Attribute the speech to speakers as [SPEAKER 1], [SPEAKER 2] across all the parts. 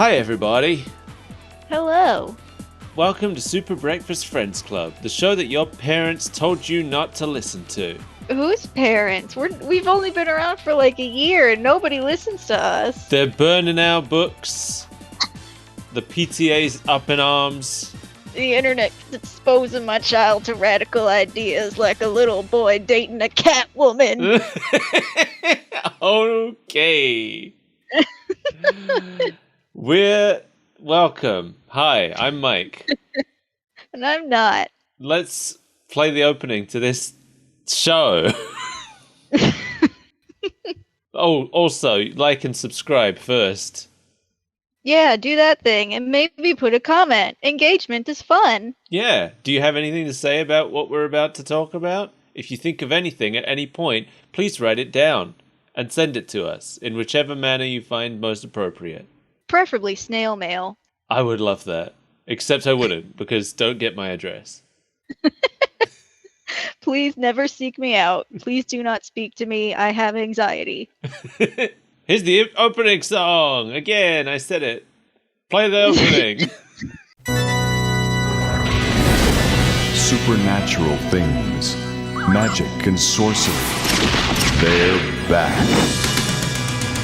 [SPEAKER 1] Hi everybody.
[SPEAKER 2] Hello.
[SPEAKER 1] Welcome to Super Breakfast Friends Club, the show that your parents told you not to listen to.
[SPEAKER 2] Whose parents? We've only been around for like a year and nobody listens to us.
[SPEAKER 1] They're burning our books. The PTA's up in arms.
[SPEAKER 2] The internet's exposing my child to radical ideas like a little boy dating a cat woman.
[SPEAKER 1] Okay. We're welcome. Hi, I'm Mike.
[SPEAKER 2] And I'm not.
[SPEAKER 1] Let's play the opening to this show. Oh, also, like and subscribe first.
[SPEAKER 2] Yeah, do that thing and maybe put a comment. Engagement is fun.
[SPEAKER 1] Yeah. Do you have anything to say about what we're about to talk about? If you think of anything at any point, please write it down and send it to us in whichever manner you find most appropriate.
[SPEAKER 2] Preferably snail mail.
[SPEAKER 1] I would love that. Except I wouldn't, because don't get my address.
[SPEAKER 2] Please never seek me out. Please do not speak to me. I have anxiety.
[SPEAKER 1] Here's the opening song! Again, I said it. Play the opening.
[SPEAKER 3] Supernatural things, magic and sorcery, they're back.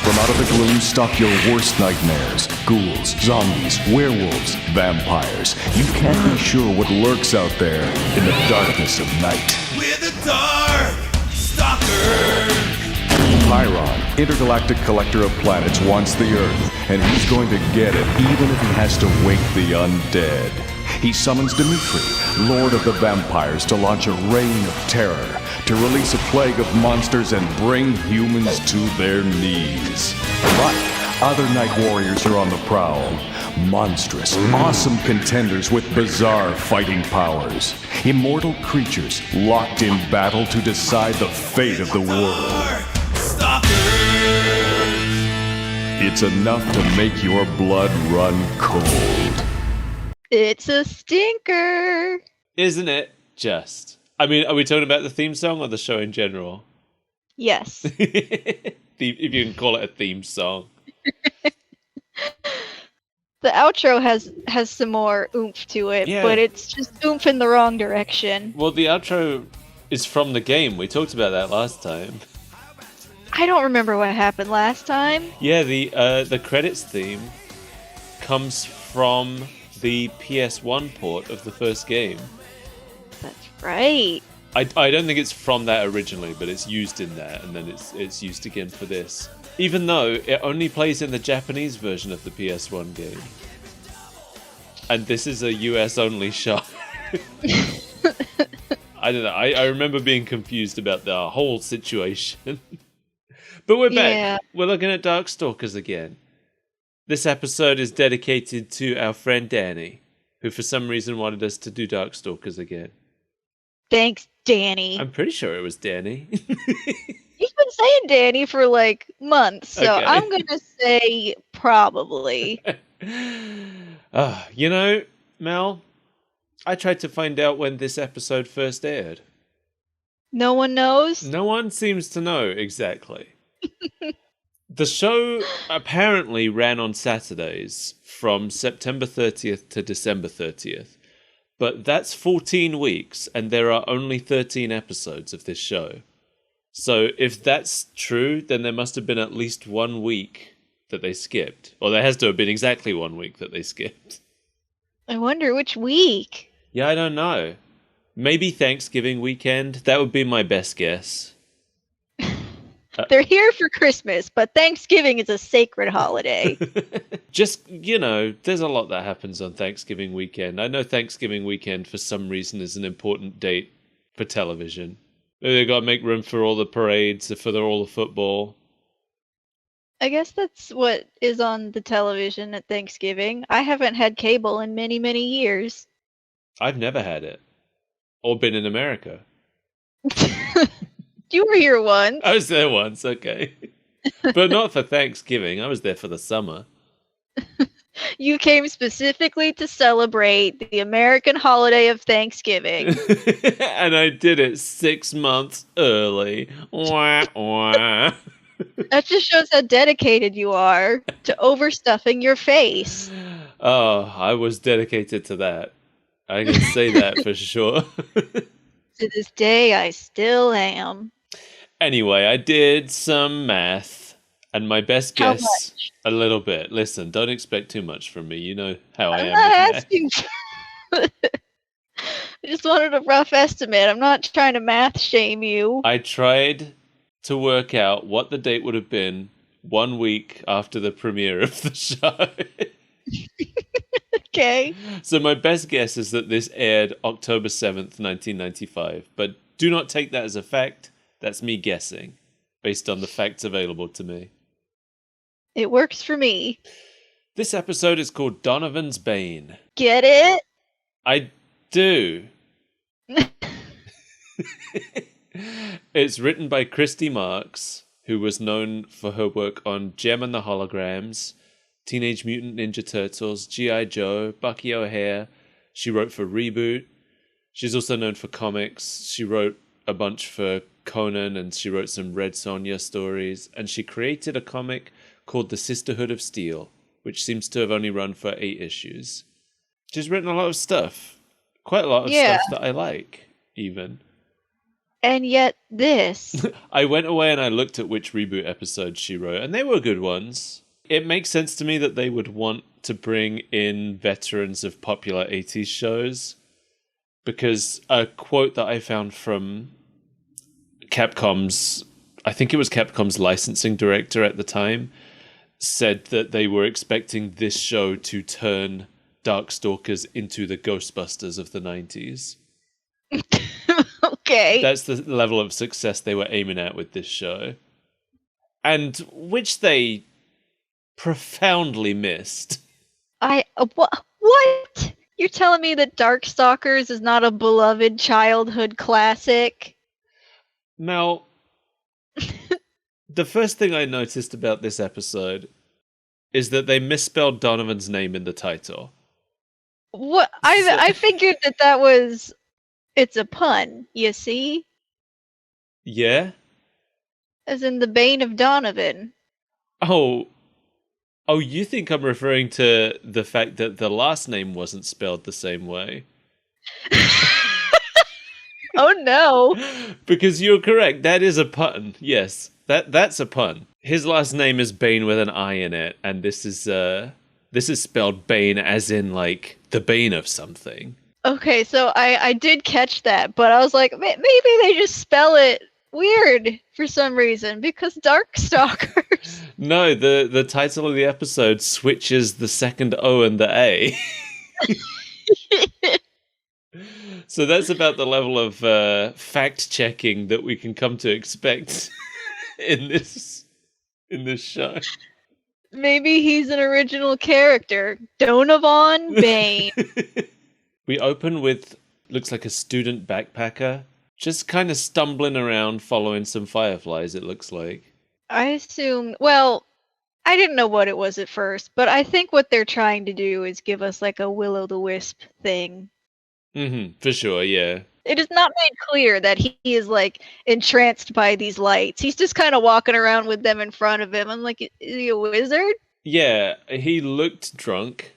[SPEAKER 3] From out of the gloom stalk your worst nightmares. Ghouls, zombies, werewolves, vampires. You can't be sure what lurks out there in the darkness of night.
[SPEAKER 4] We're the DarkStalkers!
[SPEAKER 3] Chiron, intergalactic collector of planets, wants the Earth, and he's going to get it even if he has to wake the undead. He summons Dimitri, Lord of the Vampires, to launch a reign of terror, to release a plague of monsters and bring humans to their knees. But other night warriors are on the prowl. Monstrous, awesome contenders with bizarre fighting powers. Immortal creatures locked in battle to decide the fate of the world. It's enough to make your blood run cold.
[SPEAKER 2] It's a stinker.
[SPEAKER 1] Isn't it just? I mean, are we talking about the theme song or the show in general?
[SPEAKER 2] Yes.
[SPEAKER 1] If you can call it a theme song.
[SPEAKER 2] The outro has some more oomph to it,
[SPEAKER 1] Yeah.
[SPEAKER 2] but it's just oomph in the wrong direction.
[SPEAKER 1] Well, the outro is from the game. We talked about that last time.
[SPEAKER 2] I don't remember what happened last time.
[SPEAKER 1] Yeah, the credits theme comes from the PS1 port of the first game.
[SPEAKER 2] That's right.
[SPEAKER 1] I don't think it's from that originally, but it's used in that, and then it's used again for this. Even though it only plays in the Japanese version of the PS1 game. And this is a US only show. I don't know, I remember being confused about the whole situation. But we're back.
[SPEAKER 2] Yeah.
[SPEAKER 1] We're looking at DarkStalkers again. This episode is dedicated to our friend Danny, who for some reason wanted us to do DarkStalkers again.
[SPEAKER 2] Thanks, Danny.
[SPEAKER 1] I'm pretty sure it was Danny.
[SPEAKER 2] He's been saying Danny for like months, so
[SPEAKER 1] Okay.
[SPEAKER 2] I'm gonna say probably.
[SPEAKER 1] You know, Mel, I tried to find out when this episode first aired.
[SPEAKER 2] No one knows?
[SPEAKER 1] No one seems to know exactly. The show apparently ran on Saturdays from September 30th to December 30th. But that's 14 weeks, and there are only 13 episodes of this show. So if that's true, then there must have been at least 1 week that they skipped. Or there has to have been exactly 1 week that they skipped.
[SPEAKER 2] I wonder which week.
[SPEAKER 1] Yeah, I don't know. Maybe Thanksgiving weekend? That would be my best guess.
[SPEAKER 2] They're here for Christmas, but Thanksgiving is a sacred holiday.
[SPEAKER 1] Just, you know, there's a lot that happens on Thanksgiving weekend. I know Thanksgiving weekend, for some reason, is an important date for television. They got to make room for all the parades, for all the football.
[SPEAKER 2] I guess that's what is on the television at Thanksgiving. I haven't had cable in many, many years.
[SPEAKER 1] I've never had it. Or been in America.
[SPEAKER 2] You were here once.
[SPEAKER 1] I was there once, okay. But not for Thanksgiving. I was there for the summer.
[SPEAKER 2] You came specifically to celebrate the American holiday of Thanksgiving.
[SPEAKER 1] And I did it 6 months early. Wah, wah.
[SPEAKER 2] That just shows how dedicated you are to overstuffing your face.
[SPEAKER 1] Oh, I was dedicated to that. I can say that for sure.
[SPEAKER 2] To this day, I still am.
[SPEAKER 1] Anyway, I did some math, and my best
[SPEAKER 2] How
[SPEAKER 1] guess, a little bit. Listen, don't expect too much from me. You know how I
[SPEAKER 2] I'm
[SPEAKER 1] am
[SPEAKER 2] not
[SPEAKER 1] with math.
[SPEAKER 2] asking. I just wanted a rough estimate. I'm not trying to math shame you.
[SPEAKER 1] I tried to work out what the date would have been 1 week after the premiere of the show.
[SPEAKER 2] Okay.
[SPEAKER 1] So my best guess is that this aired October 7th, 1995. But do not take that as a fact. That's me guessing, based on the facts available to me.
[SPEAKER 2] It works for me.
[SPEAKER 1] This episode is called Donovan's Baine.
[SPEAKER 2] Get it?
[SPEAKER 1] I do. It's written by Christy Marks, who was known for her work on Gem and the Holograms, Teenage Mutant Ninja Turtles, G.I. Joe, Bucky O'Hare. She wrote for Reboot. She's also known for comics. She wrote a bunch for Conan, and she wrote some Red Sonja stories. And she created a comic called The Sisterhood of Steel, which seems to have only run for 8 issues. She's written a lot of stuff. Quite a lot of stuff that I like, even.
[SPEAKER 2] And yet this.
[SPEAKER 1] I went away and I looked at which Reboot episodes she wrote, and they were good ones. It makes sense to me that they would want to bring in veterans of popular 80s shows, because a quote that I found from Capcom's, I think it was Capcom's licensing director at the time, said that they were expecting this show to turn DarkStalkers into the Ghostbusters of the 90s.
[SPEAKER 2] Okay.
[SPEAKER 1] That's the level of success they were aiming at with this show. And which they profoundly missed.
[SPEAKER 2] What? You're telling me that DarkStalkers is not a beloved childhood classic?
[SPEAKER 1] Mel, the first thing I noticed about this episode is that they misspelled Donovan's name in the title.
[SPEAKER 2] What? I figured that was... It's a pun, you see?
[SPEAKER 1] Yeah?
[SPEAKER 2] As in the Bane of Donovan.
[SPEAKER 1] Oh, you think I'm referring to the fact that the last name wasn't spelled the same way?
[SPEAKER 2] Oh no.
[SPEAKER 1] Because you're correct, that is a pun. Yes, that's a pun. His last name is Baine with an I in it, and this is spelled Bane as in like the bane of something.
[SPEAKER 2] Okay, so I did catch that, but I was like, maybe they just spell it weird for some reason, because DarkStalkers.
[SPEAKER 1] No, the title of the episode switches the second O and the A. So that's about the level of fact-checking that we can come to expect in this show.
[SPEAKER 2] Maybe he's an original character. Donovan Baine.
[SPEAKER 1] We open with, looks like a student backpacker, just kind of stumbling around following some fireflies, it looks like.
[SPEAKER 2] I assume, well, I didn't know what it was at first, but I think what they're trying to do is give us like a will-o'-the-wisp thing.
[SPEAKER 1] For sure, yeah.
[SPEAKER 2] It is not made clear that he is like entranced by these lights. He's just kind of walking around with them in front of him. I'm like, is he a wizard?
[SPEAKER 1] Yeah, he looked drunk.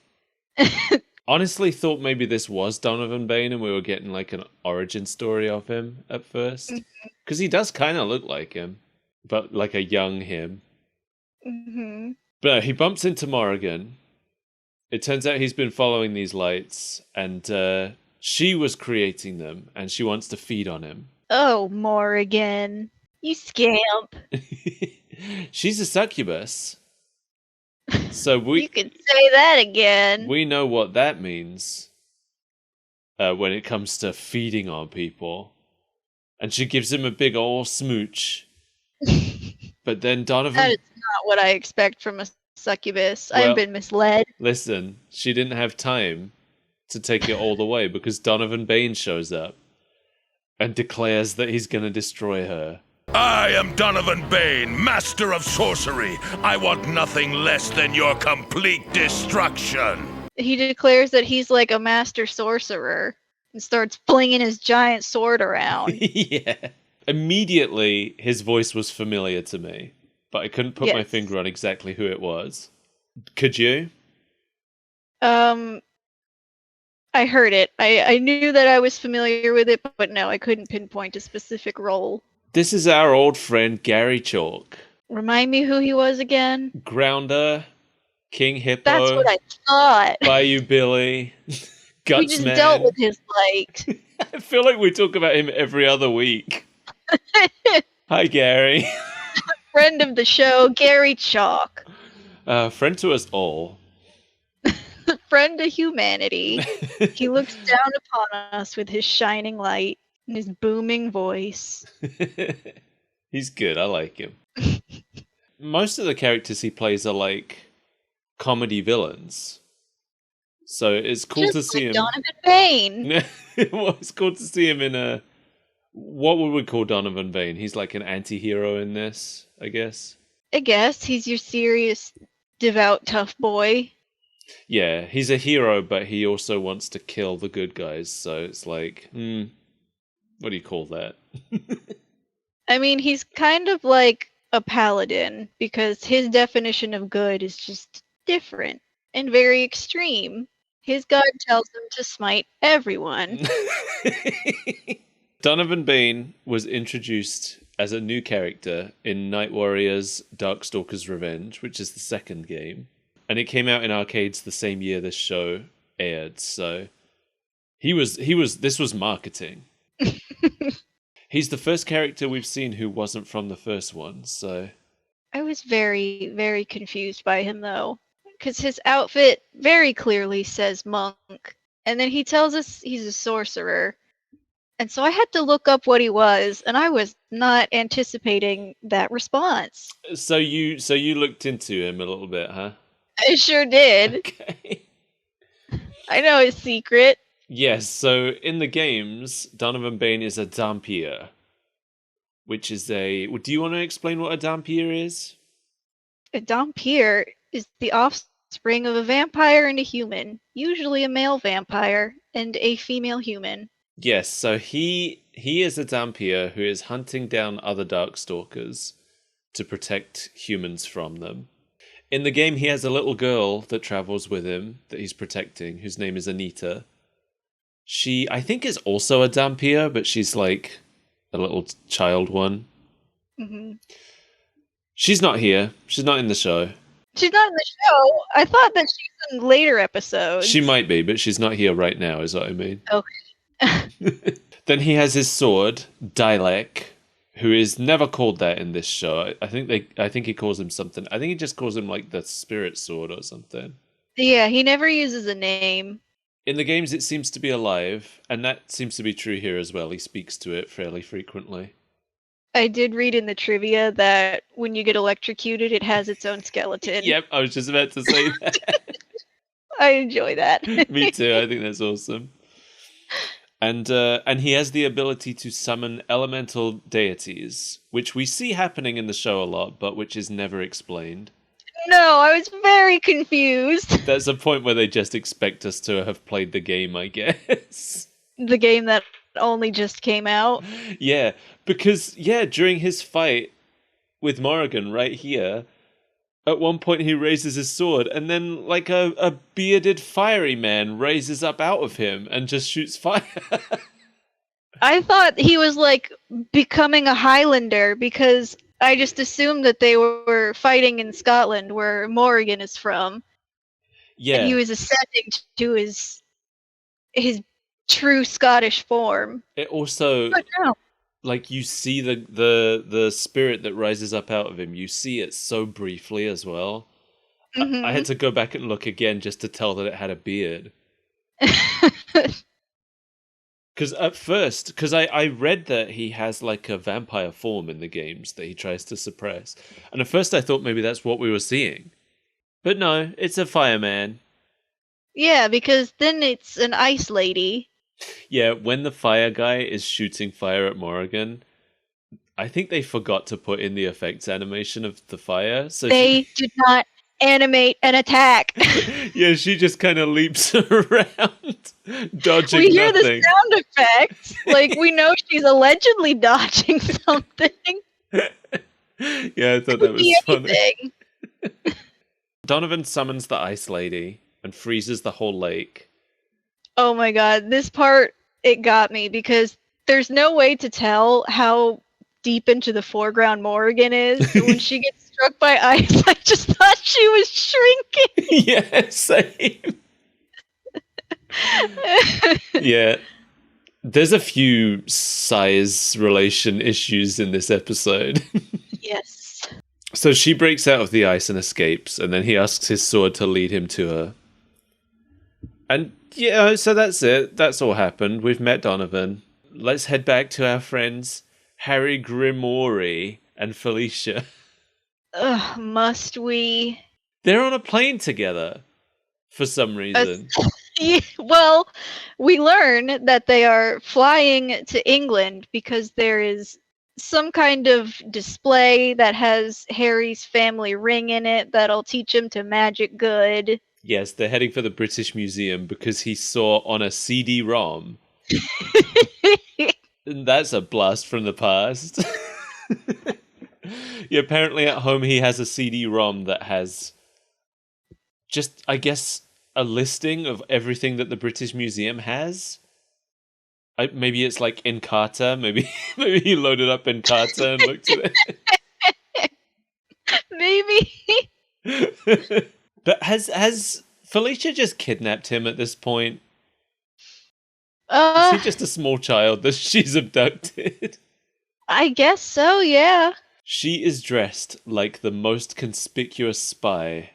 [SPEAKER 1] Honestly thought maybe this was Donovan Baine and we were getting like an origin story of him at first. Because he does kind of look like him, but like a young him.
[SPEAKER 2] Mm-hmm.
[SPEAKER 1] But no, he bumps into Morrigan. It turns out he's been following these lights, and she was creating them, and she wants to feed on him.
[SPEAKER 2] Oh, Morrigan. You scamp.
[SPEAKER 1] She's a succubus. So
[SPEAKER 2] You can say that again.
[SPEAKER 1] We know what that means when it comes to feeding on people. And she gives him a big ol' smooch. But then Donovan...
[SPEAKER 2] That is not what I expect from a succubus.
[SPEAKER 1] Well,
[SPEAKER 2] I've been misled.
[SPEAKER 1] Listen, she didn't have time to take it all the way because Donovan Baine shows up and declares that he's going to destroy her.
[SPEAKER 4] I am Donovan Baine, master of sorcery. I want nothing less than your complete destruction.
[SPEAKER 2] He declares that he's like a master sorcerer and starts flinging his giant sword around.
[SPEAKER 1] Yeah. Immediately, his voice was familiar to me. but I couldn't put my finger on exactly who it was. Could you?
[SPEAKER 2] I heard it. I knew that I was familiar with it, but no, I couldn't pinpoint a specific role.
[SPEAKER 1] This is our old friend Gary Chalk.
[SPEAKER 2] Remind me who he was again?
[SPEAKER 1] Grounder, King Hippo.
[SPEAKER 2] That's what I thought.
[SPEAKER 1] Bayou Billy, Gutsman.
[SPEAKER 2] We just dealt with his light.
[SPEAKER 1] I feel like we talk about him every other week. Hi, Gary.
[SPEAKER 2] Friend of the show, Gary Chalk.
[SPEAKER 1] Friend to us all.
[SPEAKER 2] Friend to humanity. He looks down upon us with his shining light and his booming voice.
[SPEAKER 1] He's good. I like him. Most of the characters he plays are like comedy villains. So it's cool
[SPEAKER 2] Just
[SPEAKER 1] to see him.
[SPEAKER 2] Donovan Baine.
[SPEAKER 1] Well, it's cool to see him in a. What would we call Donovan Baine? He's like an anti-hero in this, I guess.
[SPEAKER 2] I guess he's your serious, devout, tough boy.
[SPEAKER 1] Yeah, he's a hero, but he also wants to kill the good guys. So it's like, what do you call that?
[SPEAKER 2] I mean, he's kind of like a paladin because his definition of good is just different and very extreme. His god tells him to smite everyone.
[SPEAKER 1] Donovan Baine was introduced as a new character in Night Warriors Darkstalkers Revenge, which is the second game. And it came out in arcades the same year this show aired, so this was marketing. He's the first character we've seen who wasn't from the first one, so...
[SPEAKER 2] I was very, very confused by him, though. Because his outfit very clearly says monk. And then he tells us he's a sorcerer. And so I had to look up what he was, and I was not anticipating that response.
[SPEAKER 1] So you looked into him a little bit, huh?
[SPEAKER 2] I sure did.
[SPEAKER 1] Okay.
[SPEAKER 2] I know his secret.
[SPEAKER 1] Yes, so in the games, Donovan Baine is a Dampier, which is a... Do you want to explain what a Dampier is?
[SPEAKER 2] A Dampier is the offspring of a vampire and a human, usually a male vampire and a female human.
[SPEAKER 1] Yes, so he is a Dampier who is hunting down other Darkstalkers to protect humans from them. In the game, he has a little girl that travels with him that he's protecting, whose name is Anita. She, I think, is also a Dampier, but she's like a little child one.
[SPEAKER 2] Mm-hmm.
[SPEAKER 1] She's not here. She's not in the show.
[SPEAKER 2] She's not in the show. I thought that she's in later episodes.
[SPEAKER 1] She might be, but she's not here right now, is what I mean.
[SPEAKER 2] Okay.
[SPEAKER 1] Then he has his sword, Dilek, who is never called that in this show. I think he calls him something. I think he just calls him like the spirit sword or something.
[SPEAKER 2] Yeah, he never uses a name.
[SPEAKER 1] In the games, it seems to be alive, and that seems to be true here as well. He speaks to it fairly frequently.
[SPEAKER 2] I did read in the trivia that when you get electrocuted, it has its own skeleton.
[SPEAKER 1] Yep, I was just about to say that.
[SPEAKER 2] I enjoy that.
[SPEAKER 1] Me too. I think that's awesome. And he has the ability to summon elemental deities, which we see happening in the show a lot, but which is never explained.
[SPEAKER 2] No, I was very confused.
[SPEAKER 1] There's a point where they just expect us to have played the game, I guess.
[SPEAKER 2] The game that only just came out.
[SPEAKER 1] Yeah, because, during his fight with Morrigan right here, at one point he raises his sword, and then like a bearded fiery man raises up out of him and just shoots fire.
[SPEAKER 2] I thought he was like becoming a Highlander because I just assumed that they were fighting in Scotland where Morrigan is from.
[SPEAKER 1] Yeah.
[SPEAKER 2] And he was ascending to his true Scottish form.
[SPEAKER 1] It also...
[SPEAKER 2] But no.
[SPEAKER 1] Like, you see the spirit that rises up out of him. You see it so briefly as well.
[SPEAKER 2] Mm-hmm.
[SPEAKER 1] I had to go back and look again just to tell that it had a beard. Because at first, because I read that he has like a vampire form in the games that he tries to suppress. And at first I thought maybe that's what we were seeing. But no, it's a fireman.
[SPEAKER 2] Yeah, because then it's an ice lady.
[SPEAKER 1] Yeah, when the fire guy is shooting fire at Morrigan, I think they forgot to put in the effects animation of the fire. So
[SPEAKER 2] they did not animate an attack.
[SPEAKER 1] Yeah, she just kind of leaps around, dodging
[SPEAKER 2] We hear
[SPEAKER 1] nothing.
[SPEAKER 2] the sound effects. Like, we know she's allegedly dodging something.
[SPEAKER 1] Yeah, Yeah, I thought that
[SPEAKER 2] Could
[SPEAKER 1] was
[SPEAKER 2] be
[SPEAKER 1] funny.
[SPEAKER 2] anything.
[SPEAKER 1] Donovan summons the ice lady and freezes the whole lake.
[SPEAKER 2] Oh my god, this part, it got me because there's no way to tell how deep into the foreground Morrigan is. So when she gets struck by ice, I just thought she was shrinking.
[SPEAKER 1] Yeah, same. Yeah. There's a few size relation issues in this episode.
[SPEAKER 2] Yes.
[SPEAKER 1] So she breaks out of the ice and escapes, and then he asks his sword to lead him to her. And yeah, so that's it. That's all happened. We've met Donovan. Let's head back to our friends Harry Grimori and Felicia.
[SPEAKER 2] Ugh, must we?
[SPEAKER 1] They're on a plane together for some reason.
[SPEAKER 2] Yeah, well, we learn that they are flying to England because there is some kind of display that has Harry's family ring in it that'll teach him to magic good.
[SPEAKER 1] Yes, they're heading for the British Museum because he saw on a CD-ROM. And that's a blast from the past. Yeah, apparently at home he has a CD-ROM that has just, I guess, a listing of everything that the British Museum has. Maybe it's like Encarta. Maybe he loaded up Encarta and looked at it.
[SPEAKER 2] Maybe.
[SPEAKER 1] But has Felicia just kidnapped him at this point? Is he just a small child that she's abducted?
[SPEAKER 2] I guess so, yeah.
[SPEAKER 1] She is dressed like the most conspicuous spy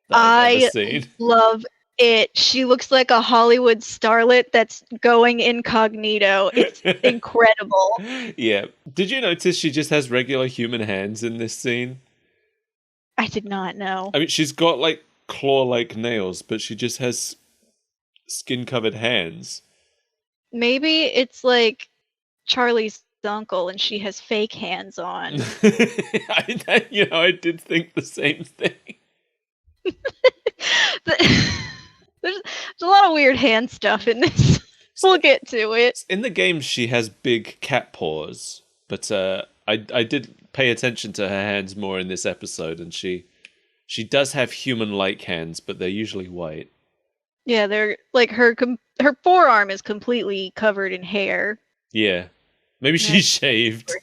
[SPEAKER 1] that I've ever seen.
[SPEAKER 2] Love it. She looks like a Hollywood starlet that's going incognito. It's incredible.
[SPEAKER 1] Yeah. Did you notice she just has regular human hands in this scene?
[SPEAKER 2] I did not know.
[SPEAKER 1] I mean, she's got like claw-like nails, but she just has skin-covered hands.
[SPEAKER 2] Maybe it's like Charlie's uncle and she has fake hands on.
[SPEAKER 1] I did think the same thing.
[SPEAKER 2] There's a lot of weird hand stuff in this. We'll get to it.
[SPEAKER 1] In the game, she has big cat paws, but I did pay attention to her hands more in this episode, and she does have human-like hands, but they're usually white.
[SPEAKER 2] Yeah, they're like her forearm is completely covered in hair.
[SPEAKER 1] Yeah. Maybe she's shaved.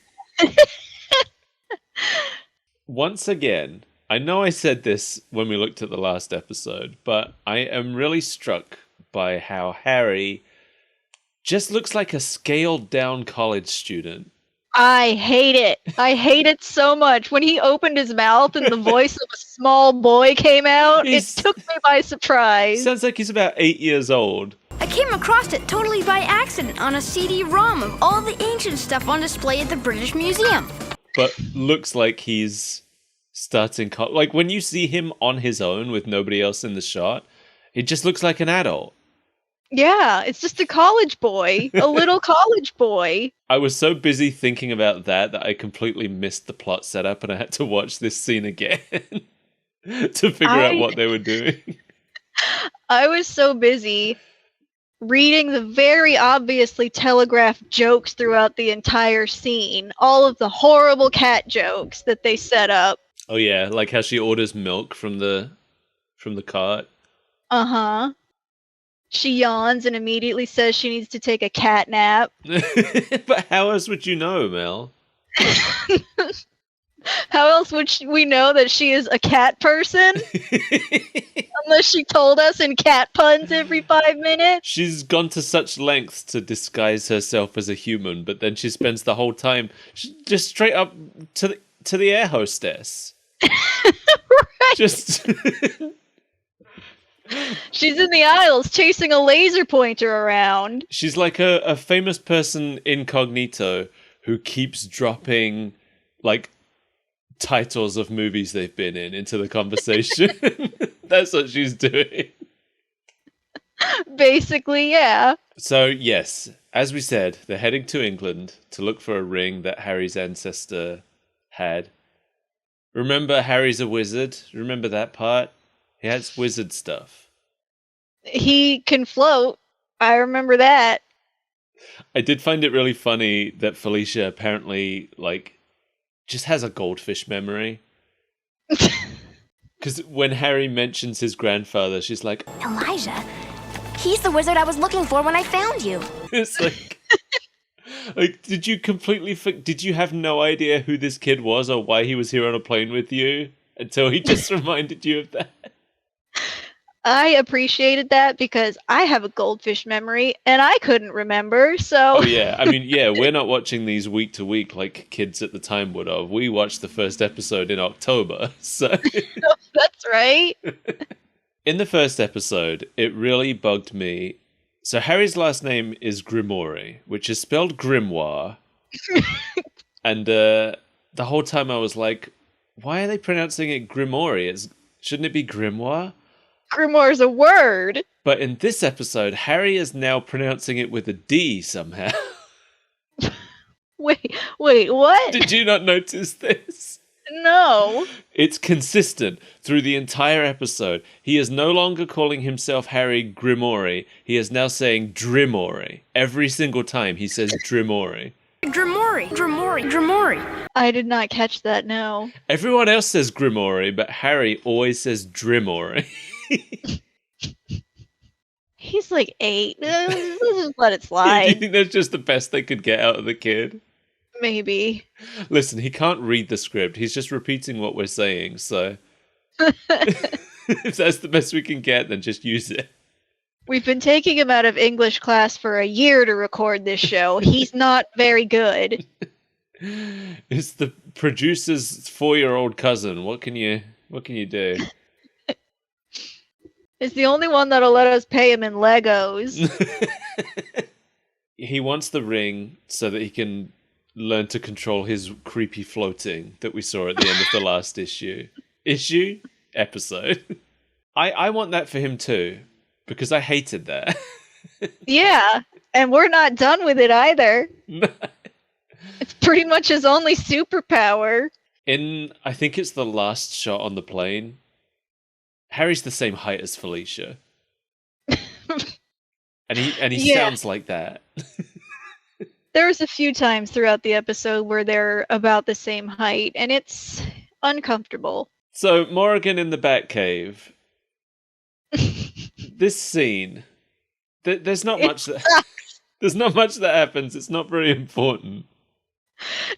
[SPEAKER 1] Once again, I know I said this when we looked at the last episode, but I am really struck by how Harry just looks like a scaled-down college student.
[SPEAKER 2] I hate it. I hate it so much. When he opened his mouth and the voice of a small boy came out, it took me by surprise.
[SPEAKER 1] Sounds like he's about 8 years old.
[SPEAKER 5] I came across it totally by accident on a CD-ROM of all the ancient stuff on display at the British Museum.
[SPEAKER 1] But looks like he's starting college. Like when you see him on his own with nobody else in the shot, it just looks like an adult.
[SPEAKER 2] Yeah, it's just a college boy, a little college boy.
[SPEAKER 1] I was so busy thinking about that I completely missed the plot setup, and I had to watch this scene again to figure out what they were doing.
[SPEAKER 2] I was so busy reading the very obviously telegraphed jokes throughout the entire scene, all of the horrible cat jokes that they set up.
[SPEAKER 1] Oh yeah, like how she orders milk from the cart.
[SPEAKER 2] Uh-huh. She yawns and immediately says she needs to take a cat nap.
[SPEAKER 1] But how else would you know, Mel?
[SPEAKER 2] How else would we know that she is a cat person? Unless she told us in cat puns every 5 minutes.
[SPEAKER 1] She's gone to such lengths to disguise herself as a human, but then she spends the whole time just straight up to the air hostess.
[SPEAKER 2] Right.
[SPEAKER 1] Just...
[SPEAKER 2] She's in the aisles chasing a laser pointer around.
[SPEAKER 1] She's like a famous person incognito who keeps dropping like titles of movies they've been in into the conversation. That's what she's doing.
[SPEAKER 2] Basically, yeah.
[SPEAKER 1] So yes, as we said, they're heading to England to look for a ring that Harry's ancestor had. Remember Harry's a wizard? Remember that part? He has wizard stuff.
[SPEAKER 2] He can float. I remember that.
[SPEAKER 1] I did find it really funny that Felicia apparently, like, just has a goldfish memory. Because when Harry mentions his grandfather, she's like,
[SPEAKER 5] Elijah? He's the wizard I was looking for when I found you.
[SPEAKER 1] it's like, did you completely, did you have no idea who this kid was or why he was here on a plane with you until he just reminded you of that?
[SPEAKER 2] I appreciated that because I have a goldfish memory and I couldn't remember, so...
[SPEAKER 1] Oh, yeah. I mean, yeah, we're not watching these week to week like kids at the time would have. We watched the first episode in October, so...
[SPEAKER 2] That's right.
[SPEAKER 1] In the first episode, it really bugged me. So Harry's last name is Grimoire, which is spelled grimoire. And the whole time I was like, why are they pronouncing it Grimoire? Shouldn't it be grimoire?
[SPEAKER 2] Grimoire's a word.
[SPEAKER 1] But in this episode, Harry is now pronouncing it with a D somehow.
[SPEAKER 2] Wait, what?
[SPEAKER 1] Did you not notice this?
[SPEAKER 2] No.
[SPEAKER 1] It's consistent through the entire episode. He is no longer calling himself Harry Grimoire. He is now saying Drimoire. Every single time he says Drimoire.
[SPEAKER 5] Drimoire.
[SPEAKER 2] I did not catch that, no.
[SPEAKER 1] Everyone else says Grimoire, but Harry always says Drimoire.
[SPEAKER 2] He's like 8. Let's just let it
[SPEAKER 1] Do you
[SPEAKER 2] slide.
[SPEAKER 1] think that's just the best they could get out of the kid?
[SPEAKER 2] Maybe.
[SPEAKER 1] Listen, he can't read the script. He's just repeating what we're saying, so... if that's the best we can get, then just use it.
[SPEAKER 2] We've been taking him out of English class for a year to record this show. He's not very good.
[SPEAKER 1] It's the producer's 4-year-old cousin. What can you do?
[SPEAKER 2] It's the only one that'll let us pay him in Legos.
[SPEAKER 1] He wants the ring so that he can learn to control his creepy floating that we saw at the end of the last episode. I want that for him too, because I hated that.
[SPEAKER 2] Yeah, and we're not done with it either.
[SPEAKER 1] No.
[SPEAKER 2] It's pretty much his only superpower.
[SPEAKER 1] I think it's the last shot on the plane, Harry's the same height as Felicia. and he sounds like that.
[SPEAKER 2] There was a few times throughout the episode where they're about the same height, and it's uncomfortable.
[SPEAKER 1] So, Morrigan in the Batcave. This scene, there's not much that there's not much that happens. It's not very important.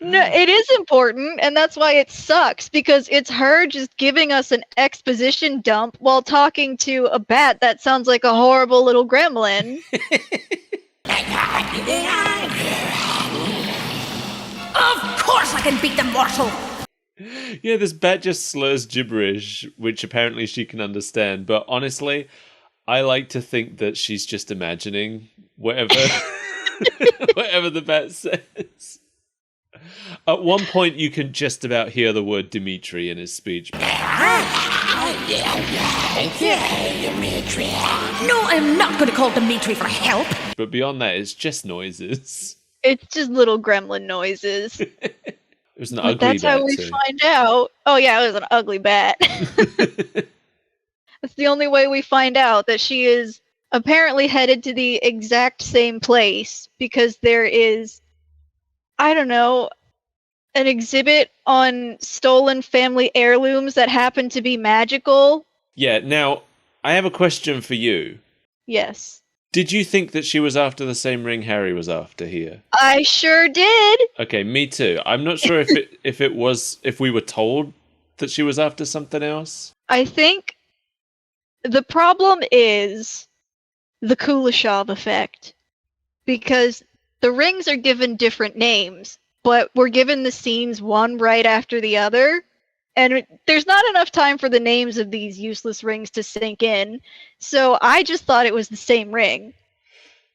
[SPEAKER 2] No, it is important, and that's why it sucks, because it's her just giving us an exposition dump while talking to a bat that sounds like a horrible little gremlin.
[SPEAKER 5] Of course I can beat the morsel!
[SPEAKER 1] Yeah, this bat just slurs gibberish, which apparently she can understand, but honestly, I like to think that she's just imagining whatever whatever the bat says. At one point, you can just about hear the word Dimitri in his speech.
[SPEAKER 5] No, I'm not going to call Dimitri for help.
[SPEAKER 1] But beyond that, it's just noises.
[SPEAKER 2] It's just little gremlin noises.
[SPEAKER 1] It was an
[SPEAKER 2] But
[SPEAKER 1] ugly
[SPEAKER 2] that's
[SPEAKER 1] bat
[SPEAKER 2] how we
[SPEAKER 1] too.
[SPEAKER 2] find out. Oh yeah, it was an ugly bat. That's the only way we find out that she is apparently headed to the exact same place, because there is, I don't know, an exhibit on stolen family heirlooms that happen to be magical.
[SPEAKER 1] Yeah, now, I have a question for you.
[SPEAKER 2] Yes.
[SPEAKER 1] Did you think that she was after the same ring Harry was after here?
[SPEAKER 2] I sure did.
[SPEAKER 1] Okay, me too. I'm not sure if we were told that she was after something else.
[SPEAKER 2] I think the problem is the Kuleshov effect, because the rings are given different names, but we're given the scenes one right after the other, and there's not enough time for the names of these useless rings to sink in, so I just thought it was the same ring.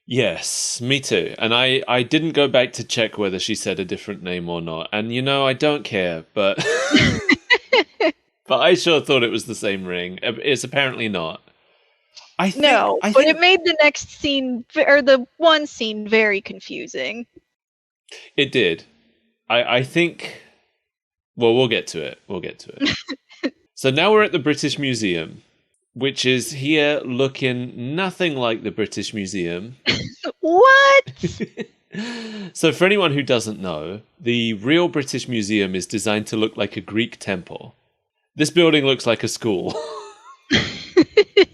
[SPEAKER 1] Yes, me too. And I didn't go back to check whether she said a different name or not. And I don't care, but but I sure thought it was the same ring. It's apparently not. I think
[SPEAKER 2] it made the next scene, or the one scene, very confusing.
[SPEAKER 1] It did. I think... Well, we'll get to it. So now we're at the British Museum, which is here looking nothing like the British Museum.
[SPEAKER 2] What?
[SPEAKER 1] So for anyone who doesn't know, the real British Museum is designed to look like a Greek temple. This building looks like a school.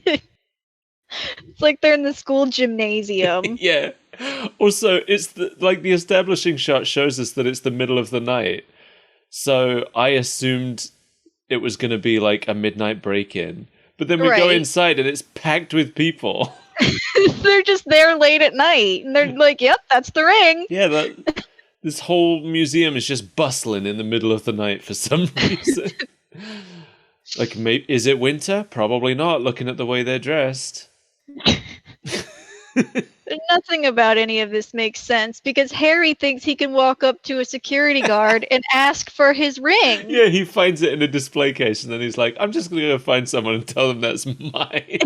[SPEAKER 2] It's like they're in the school gymnasium.
[SPEAKER 1] Yeah. Also, it's the establishing shot shows us that it's the middle of the night. So I assumed it was going to be like a midnight break-in. But then we go inside and it's packed with people.
[SPEAKER 2] They're just there late at night. And they're like, yep, that's the ring.
[SPEAKER 1] Yeah, this whole museum is just bustling in the middle of the night for some reason. Like, is it winter? Probably not, looking at the way they're dressed.
[SPEAKER 2] Nothing about any of this makes sense because Harry thinks he can walk up to a security guard and ask for his ring.
[SPEAKER 1] Yeah, he finds it in a display case and then he's like, I'm just going to go find someone and tell them that's mine.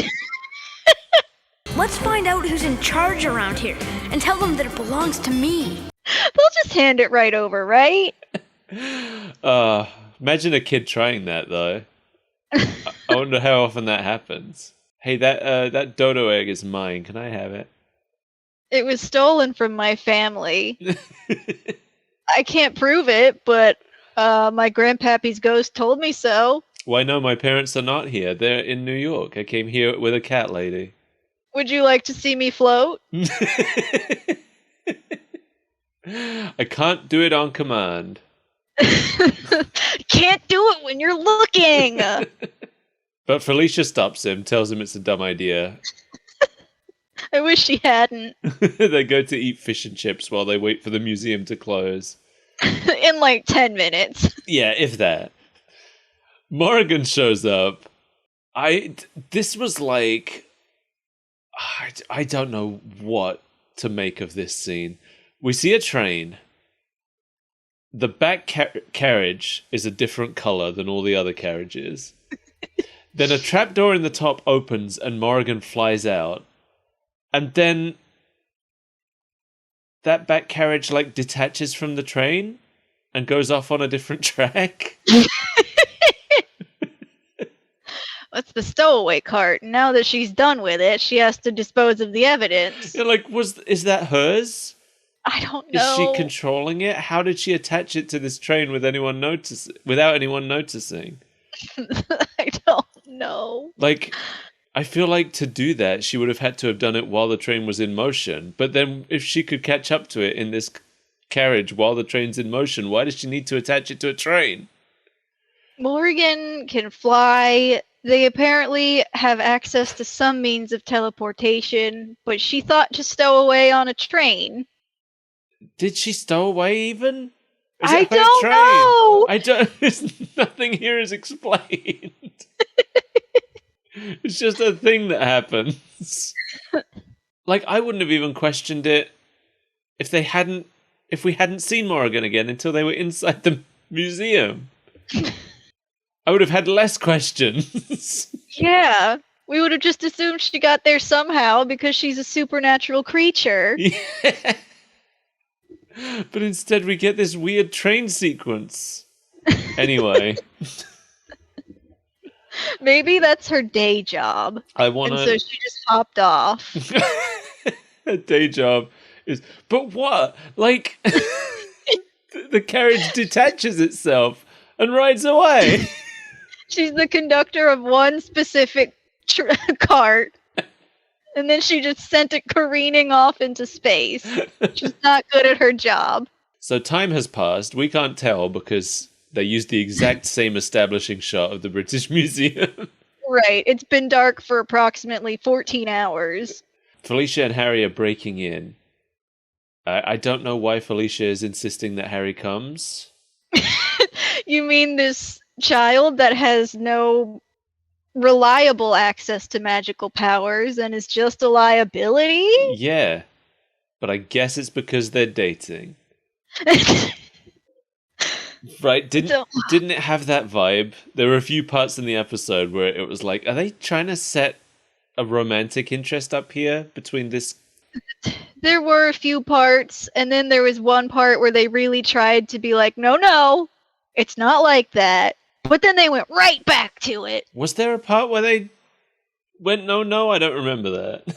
[SPEAKER 5] Let's find out who's in charge around here and tell them that it belongs to me.
[SPEAKER 2] They'll just hand it right over, right?
[SPEAKER 1] Imagine a kid trying that, though. I wonder how often that happens. Hey, that dodo egg is mine. Can I have it?
[SPEAKER 2] It was stolen from my family. I can't prove it, but my grandpappy's ghost told me so.
[SPEAKER 1] Why, no, my parents are not here. They're in New York. I came here with a cat lady.
[SPEAKER 2] Would you like to see me float?
[SPEAKER 1] I can't do it on command.
[SPEAKER 2] Can't do it when you're looking.
[SPEAKER 1] But Felicia stops him, tells him it's a dumb idea.
[SPEAKER 2] I wish she hadn't.
[SPEAKER 1] They go to eat fish and chips while they wait for the museum to close.
[SPEAKER 2] In like 10 minutes.
[SPEAKER 1] Yeah, if that. Morrigan shows up. This was like... I don't know what to make of this scene. We see a train. The back carriage is a different color than all the other carriages. Then a trapdoor in the top opens and Morrigan flies out. And then that back carriage like detaches from the train and goes off on a different track.
[SPEAKER 2] That's the stowaway cart. Now that she's done with it, she has to dispose of the evidence.
[SPEAKER 1] Yeah, like, is that hers?
[SPEAKER 2] I don't know.
[SPEAKER 1] Is she controlling it? How did she attach it to this train without anyone noticing?
[SPEAKER 2] I don't know.
[SPEAKER 1] Like, I feel like to do that, she would have had to have done it while the train was in motion. But then if she could catch up to it in this carriage while the train's in motion, why does she need to attach it to a train?
[SPEAKER 2] Morgan can fly. They apparently have access to some means of teleportation, but she thought to stow away on a train.
[SPEAKER 1] Did she stow away even?
[SPEAKER 2] I don't know.
[SPEAKER 1] I don't. Nothing here is explained. It's just a thing that happens. Like, I wouldn't have even questioned it if we hadn't seen Morrigan again until they were inside the museum. I would have had less questions.
[SPEAKER 2] Yeah, we would have just assumed she got there somehow because she's a supernatural creature.
[SPEAKER 1] Yeah. But instead we get this weird train sequence. Anyway.
[SPEAKER 2] Maybe that's her day job. And so she just hopped off.
[SPEAKER 1] Her day job is... But what? Like, the carriage detaches itself and rides away.
[SPEAKER 2] She's the conductor of one specific cart. And then she just sent it careening off into space. She's not good at her job.
[SPEAKER 1] So time has passed. We can't tell because they used the exact same establishing shot of the British Museum.
[SPEAKER 2] Right. It's been dark for approximately 14 hours.
[SPEAKER 1] Felicia and Harry are breaking in. I don't know why Felicia is insisting that Harry comes.
[SPEAKER 2] You mean this child that has no reliable access to magical powers and is just a liability?
[SPEAKER 1] Yeah. But I guess it's because they're dating. Right? Didn't it have that vibe? There were a few parts in the episode where it was like, are they trying to set a romantic interest up here between this?
[SPEAKER 2] There were a few parts, and then there was one part where they really tried to be like, no, it's not like that. But then they went right back to it.
[SPEAKER 1] Was there a part where they went no? I don't remember that.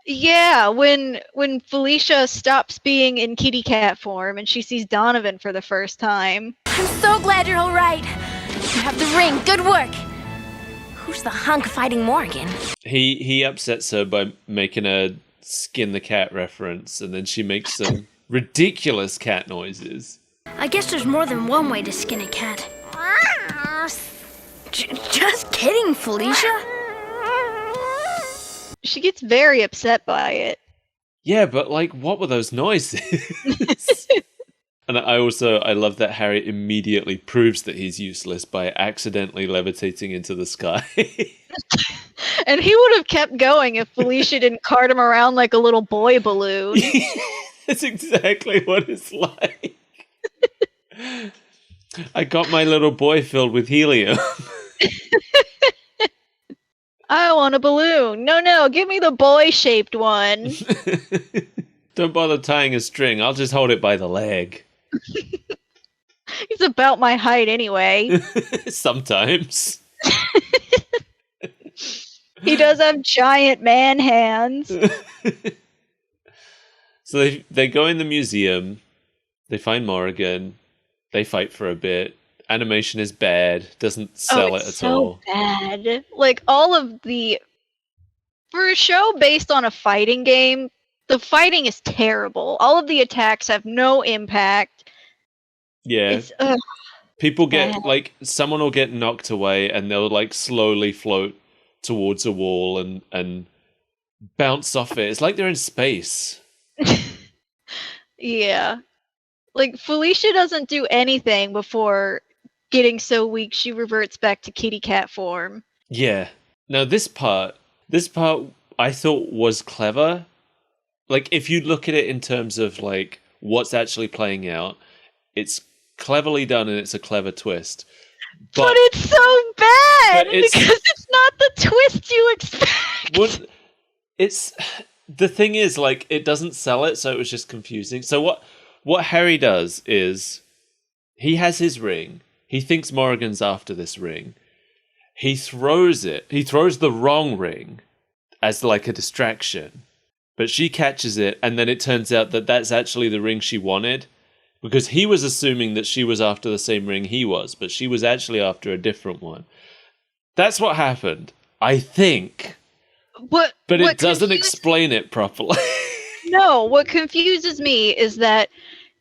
[SPEAKER 2] Yeah, when Felicia stops being in kitty cat form and she sees Donovan for the first time.
[SPEAKER 5] I'm so glad you're all right. You have the ring. Good work. Who's the hunk fighting Morgan?
[SPEAKER 1] He upsets her by making a skin the cat reference, and then she makes some ridiculous cat noises.
[SPEAKER 5] I guess there's more than one way to skin a cat. Just kidding, Felicia.
[SPEAKER 2] She gets very upset by it.
[SPEAKER 1] Yeah, but like, what were those noises? And I love that Harry immediately proves that he's useless by accidentally levitating into the sky.
[SPEAKER 2] And he would have kept going if Felicia didn't cart him around like a little boy balloon.
[SPEAKER 1] That's exactly what it's like. I got my little boy filled with helium.
[SPEAKER 2] I want a balloon. No, give me the boy-shaped one.
[SPEAKER 1] Don't bother tying a string. I'll just hold it by the leg.
[SPEAKER 2] He's about my height anyway.
[SPEAKER 1] Sometimes.
[SPEAKER 2] He does have giant man hands.
[SPEAKER 1] So they go in the museum. They find Morrigan. They fight for a bit. Animation is bad. Doesn't sell it at all.
[SPEAKER 2] Bad. Like all of for a show based on a fighting game, the fighting is terrible. All of the attacks have no impact.
[SPEAKER 1] Yeah. People get like someone will get knocked away and they'll like slowly float towards a wall and bounce off it. It's like they're in space.
[SPEAKER 2] Yeah. Like Felicia doesn't do anything before getting so weak she reverts back to kitty cat form.
[SPEAKER 1] Yeah. Now this part I thought was clever. Like if you look at it in terms of like what's actually playing out, it's cleverly done and it's a clever twist.
[SPEAKER 2] But it's so bad
[SPEAKER 1] because
[SPEAKER 2] it's not the twist you expect.
[SPEAKER 1] It's the thing is like it doesn't sell it, so it was just confusing. So what Harry does is he has his ring. He thinks Morrigan's after this ring. He throws it. He throws the wrong ring as like a distraction. But she catches it, and then it turns out that that's actually the ring she wanted. Because he was assuming that she was after the same ring he was, but she was actually after a different one. That's what happened, I think. But it doesn't explain it properly.
[SPEAKER 2] No, what confuses me is that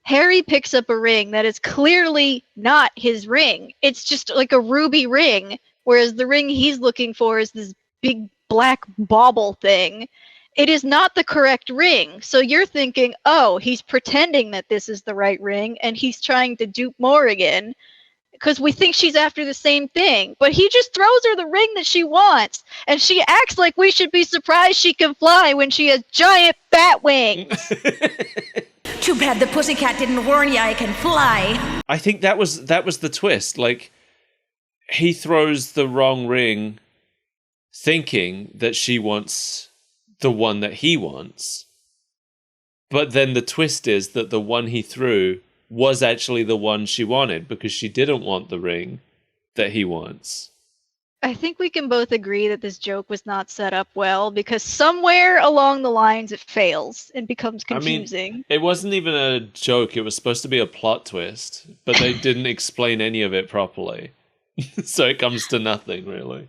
[SPEAKER 2] Harry picks up a ring that is clearly not his ring. It's just like a ruby ring, whereas the ring he's looking for is this big black bauble thing. It is not the correct ring. So you're thinking, oh, he's pretending that this is the right ring and he's trying to dupe Morrigan because we think she's after the same thing. But he just throws her the ring that she wants and she acts like we should be surprised she can fly when she has giant bat wings.
[SPEAKER 5] Too bad the pussycat didn't warn you I can fly.
[SPEAKER 1] I think that was the twist. Like, he throws the wrong ring thinking that she wants the one that he wants. But then the twist is that the one he threw was actually the one she wanted because she didn't want the ring that he wants.
[SPEAKER 2] I think we can both agree that this joke was not set up well because somewhere along the lines it fails and becomes confusing.
[SPEAKER 1] I mean, it wasn't even a joke. It was supposed to be a plot twist, but they didn't explain any of it properly. So it comes to nothing, really.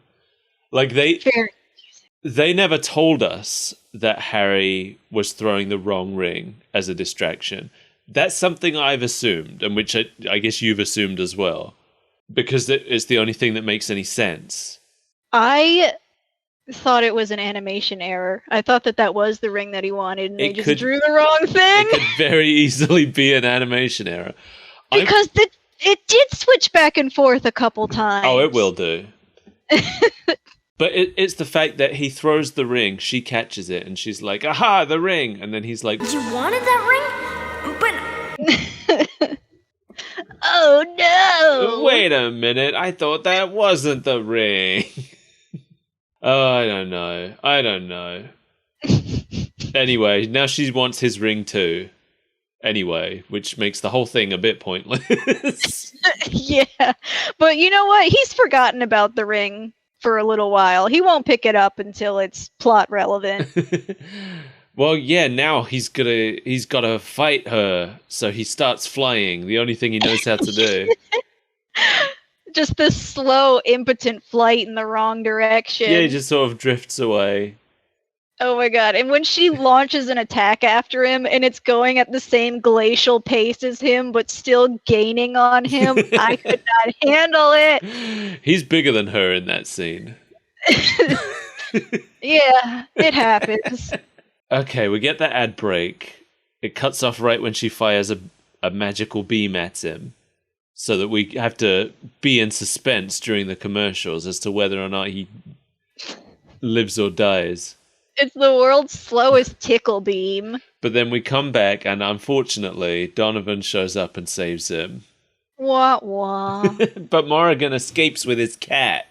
[SPEAKER 1] Like, they never told us that Harry was throwing the wrong ring as a distraction. That's something I've assumed, and which I guess you've assumed as well. Because it's the only thing that makes any sense.
[SPEAKER 2] I thought it was an animation error. I thought that was the ring that he wanted, and they just drew the wrong thing.
[SPEAKER 1] It could very easily be an animation error.
[SPEAKER 2] Because it did switch back and forth a couple times.
[SPEAKER 1] Oh, it will do. But it's the fact that he throws the ring, she catches it, and she's like, aha, the ring! And then he's like,
[SPEAKER 5] you wanted that ring? But...
[SPEAKER 2] Oh no!
[SPEAKER 1] Wait a minute, I thought that wasn't the ring. Oh, I don't know. Anyway, now she wants his ring too. Anyway, which makes the whole thing a bit pointless.
[SPEAKER 2] Yeah, but you know what? He's forgotten about the ring for a little while. He won't pick it up until it's plot relevant.
[SPEAKER 1] Well, yeah, now he's gotta fight her, so he starts flying, the only thing he knows how to do.
[SPEAKER 2] Just this slow, impotent flight in the wrong direction.
[SPEAKER 1] Yeah, he just sort of drifts away.
[SPEAKER 2] Oh my god. And when she launches an attack after him and it's going at the same glacial pace as him, but still gaining on him, I could not handle it.
[SPEAKER 1] He's bigger than her in that scene.
[SPEAKER 2] Yeah, it happens.
[SPEAKER 1] Okay, we get that ad break. It cuts off right when she fires a magical beam at him. So that we have to be in suspense during the commercials as to whether or not he lives or dies.
[SPEAKER 2] It's the world's slowest tickle beam.
[SPEAKER 1] But then we come back, and unfortunately, Donovan shows up and saves him.
[SPEAKER 2] Wah wah.
[SPEAKER 1] But Morrigan escapes with his cat.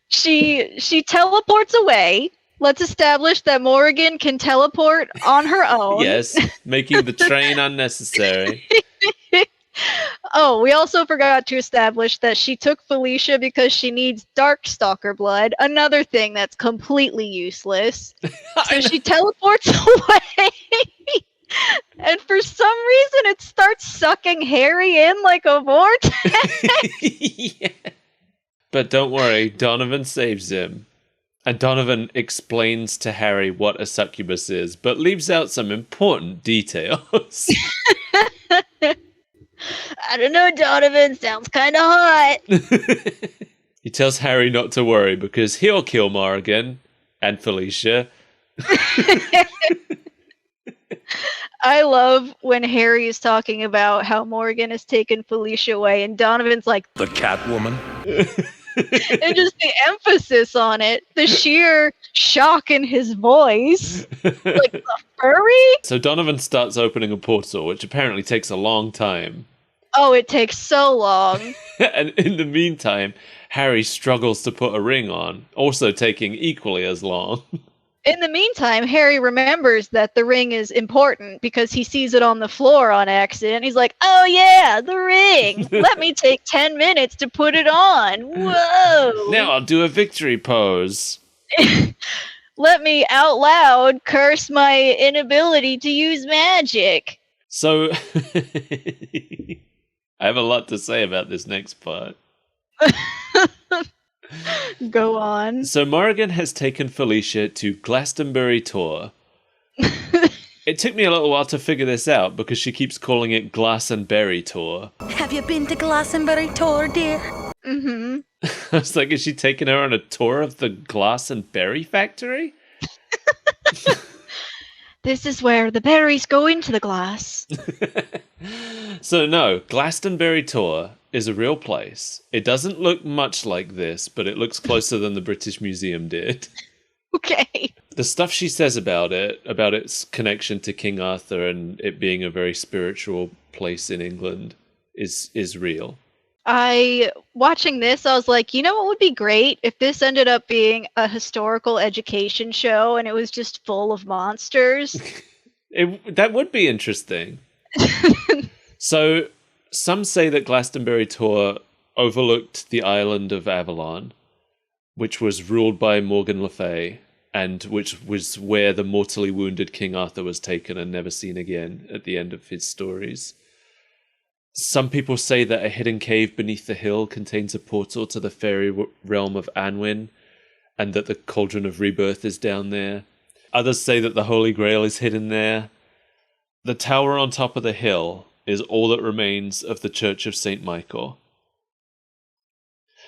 [SPEAKER 2] She teleports away. Let's establish that Morrigan can teleport on her own.
[SPEAKER 1] Yes, making the train unnecessary.
[SPEAKER 2] Oh, we also forgot to establish that she took Felicia because she needs DarkStalker blood, another thing that's completely useless. So she teleports away, and for some reason it starts sucking Harry in like a vortex.
[SPEAKER 1] Yeah. But don't worry, Donovan saves him. And Donovan explains to Harry what a succubus is, but leaves out some important details.
[SPEAKER 2] I don't know, Donovan. Sounds kind of hot.
[SPEAKER 1] He tells Harry not to worry because he'll kill Morrigan and Felicia.
[SPEAKER 2] I love when Harry is talking about how Morgan has taken Felicia away, and Donovan's like,
[SPEAKER 4] The Catwoman.
[SPEAKER 2] and just the emphasis on it, the sheer shock in his voice. Like, the furry?
[SPEAKER 1] So Donovan starts opening a portal, which apparently takes a long time.
[SPEAKER 2] Oh, it takes so long.
[SPEAKER 1] And in the meantime, Harry struggles to put a ring on, also taking equally as long.
[SPEAKER 2] In the meantime, Harry remembers that the ring is important because he sees it on the floor on accident. He's like, oh yeah, the ring! Let me take 10 minutes to put it on. Whoa!
[SPEAKER 1] Now I'll do a victory pose.
[SPEAKER 2] Let me out loud curse my inability to use magic.
[SPEAKER 1] So, I have a lot to say about this next part.
[SPEAKER 2] Go on.
[SPEAKER 1] So Morrigan has taken Felicia to Glastonbury Tor. It took me a little while to figure this out because she keeps calling it Glastonbury Tor.
[SPEAKER 5] Have you been to Glastonbury Tor, dear?
[SPEAKER 2] Mm-hmm.
[SPEAKER 1] I was like, is she taking her on a tour of the glass and berry factory?
[SPEAKER 2] This is where the berries go into the glass.
[SPEAKER 1] So no, Glastonbury Tor is a real place. It doesn't look much like this, but it looks closer than the British Museum did.
[SPEAKER 2] Okay.
[SPEAKER 1] The stuff she says about its connection to King Arthur and it being a very spiritual place in England is real.
[SPEAKER 2] Watching this, I was like, you know what would be great if this ended up being a historical education show and it was just full of monsters.
[SPEAKER 1] That would be interesting. So, some say that Glastonbury Tor overlooked the island of Avalon, which was ruled by Morgan Le Fay, and which was where the mortally wounded King Arthur was taken and never seen again at the end of his stories. Some people say that a hidden cave beneath the hill contains a portal to the fairy realm of Anwin, and that the Cauldron of Rebirth is down there. Others say that the Holy Grail is hidden there. The tower on top of the hill is all that remains of the Church of St. Michael.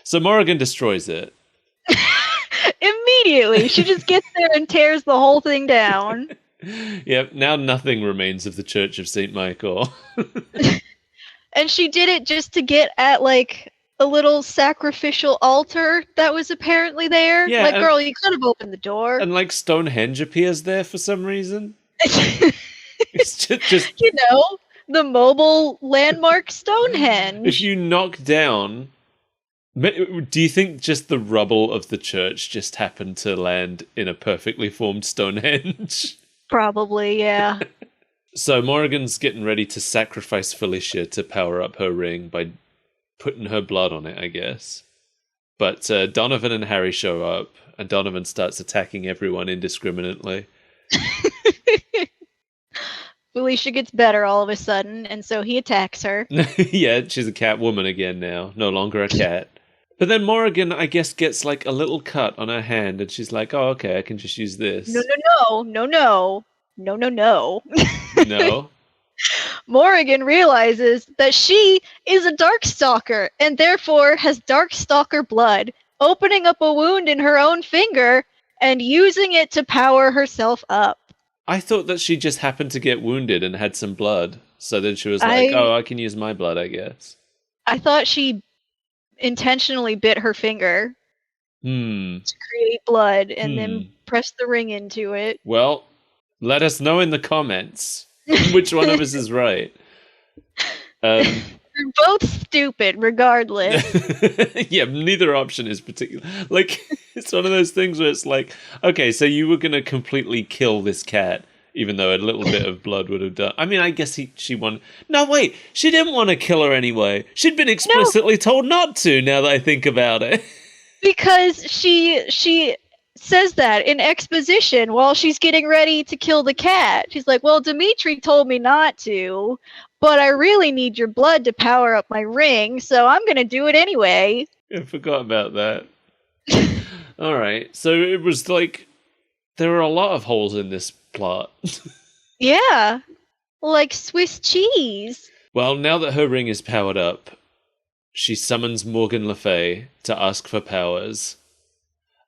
[SPEAKER 1] So Morrigan destroys it.
[SPEAKER 2] Immediately. She just gets there and tears the whole thing down.
[SPEAKER 1] Yep, now nothing remains of the Church of St. Michael.
[SPEAKER 2] And she did it just to get at, like, a little sacrificial altar that was apparently there.
[SPEAKER 1] Yeah,
[SPEAKER 2] like, girl, you could have opened the door.
[SPEAKER 1] And, like, Stonehenge appears there for some reason. It's just
[SPEAKER 2] You know, the mobile landmark Stonehenge.
[SPEAKER 1] if you knock down... Do you think just the rubble of the church just happened to land in a perfectly formed Stonehenge?
[SPEAKER 2] Probably, yeah.
[SPEAKER 1] So Morrigan's getting ready to sacrifice Felicia to power up her ring by putting her blood on it, I guess. But Donovan and Harry show up, and Donovan starts attacking everyone indiscriminately.
[SPEAKER 2] Felicia gets better all of a sudden, and so he attacks her.
[SPEAKER 1] Yeah, she's a cat woman again now, no longer a cat. But then Morrigan, I guess, gets like a little cut on her hand, and she's like, "Oh, okay, I can just use this."
[SPEAKER 2] No.
[SPEAKER 1] No.
[SPEAKER 2] Morrigan realizes that she is a Darkstalker, and therefore has Darkstalker blood, opening up a wound in her own finger and using it to power herself up.
[SPEAKER 1] I thought that she just happened to get wounded and had some blood. So then she was like, "Oh, I can use my blood, I guess."
[SPEAKER 2] I thought she intentionally bit her finger to create blood and then pressed the ring into it.
[SPEAKER 1] Well, let us know in the comments which one of us is right.
[SPEAKER 2] We're both stupid, regardless.
[SPEAKER 1] Yeah, neither option is particular. Like, it's one of those things where it's like, okay, so you were going to completely kill this cat, even though a little bit of blood would have done. I mean, I guess she won. No, wait, she didn't want to kill her anyway. She'd been explicitly told not to, now that I think about it.
[SPEAKER 2] Because she says that in exposition while she's getting ready to kill the cat. She's like, well, Dimitri told me not to, but I really need your blood to power up my ring, so I'm going to do it anyway.
[SPEAKER 1] I forgot about that. All right, so it was like, there were a lot of holes in this plot.
[SPEAKER 2] Yeah, like Swiss cheese.
[SPEAKER 1] Well, now that her ring is powered up, she summons Morgan Le Fay to ask for powers.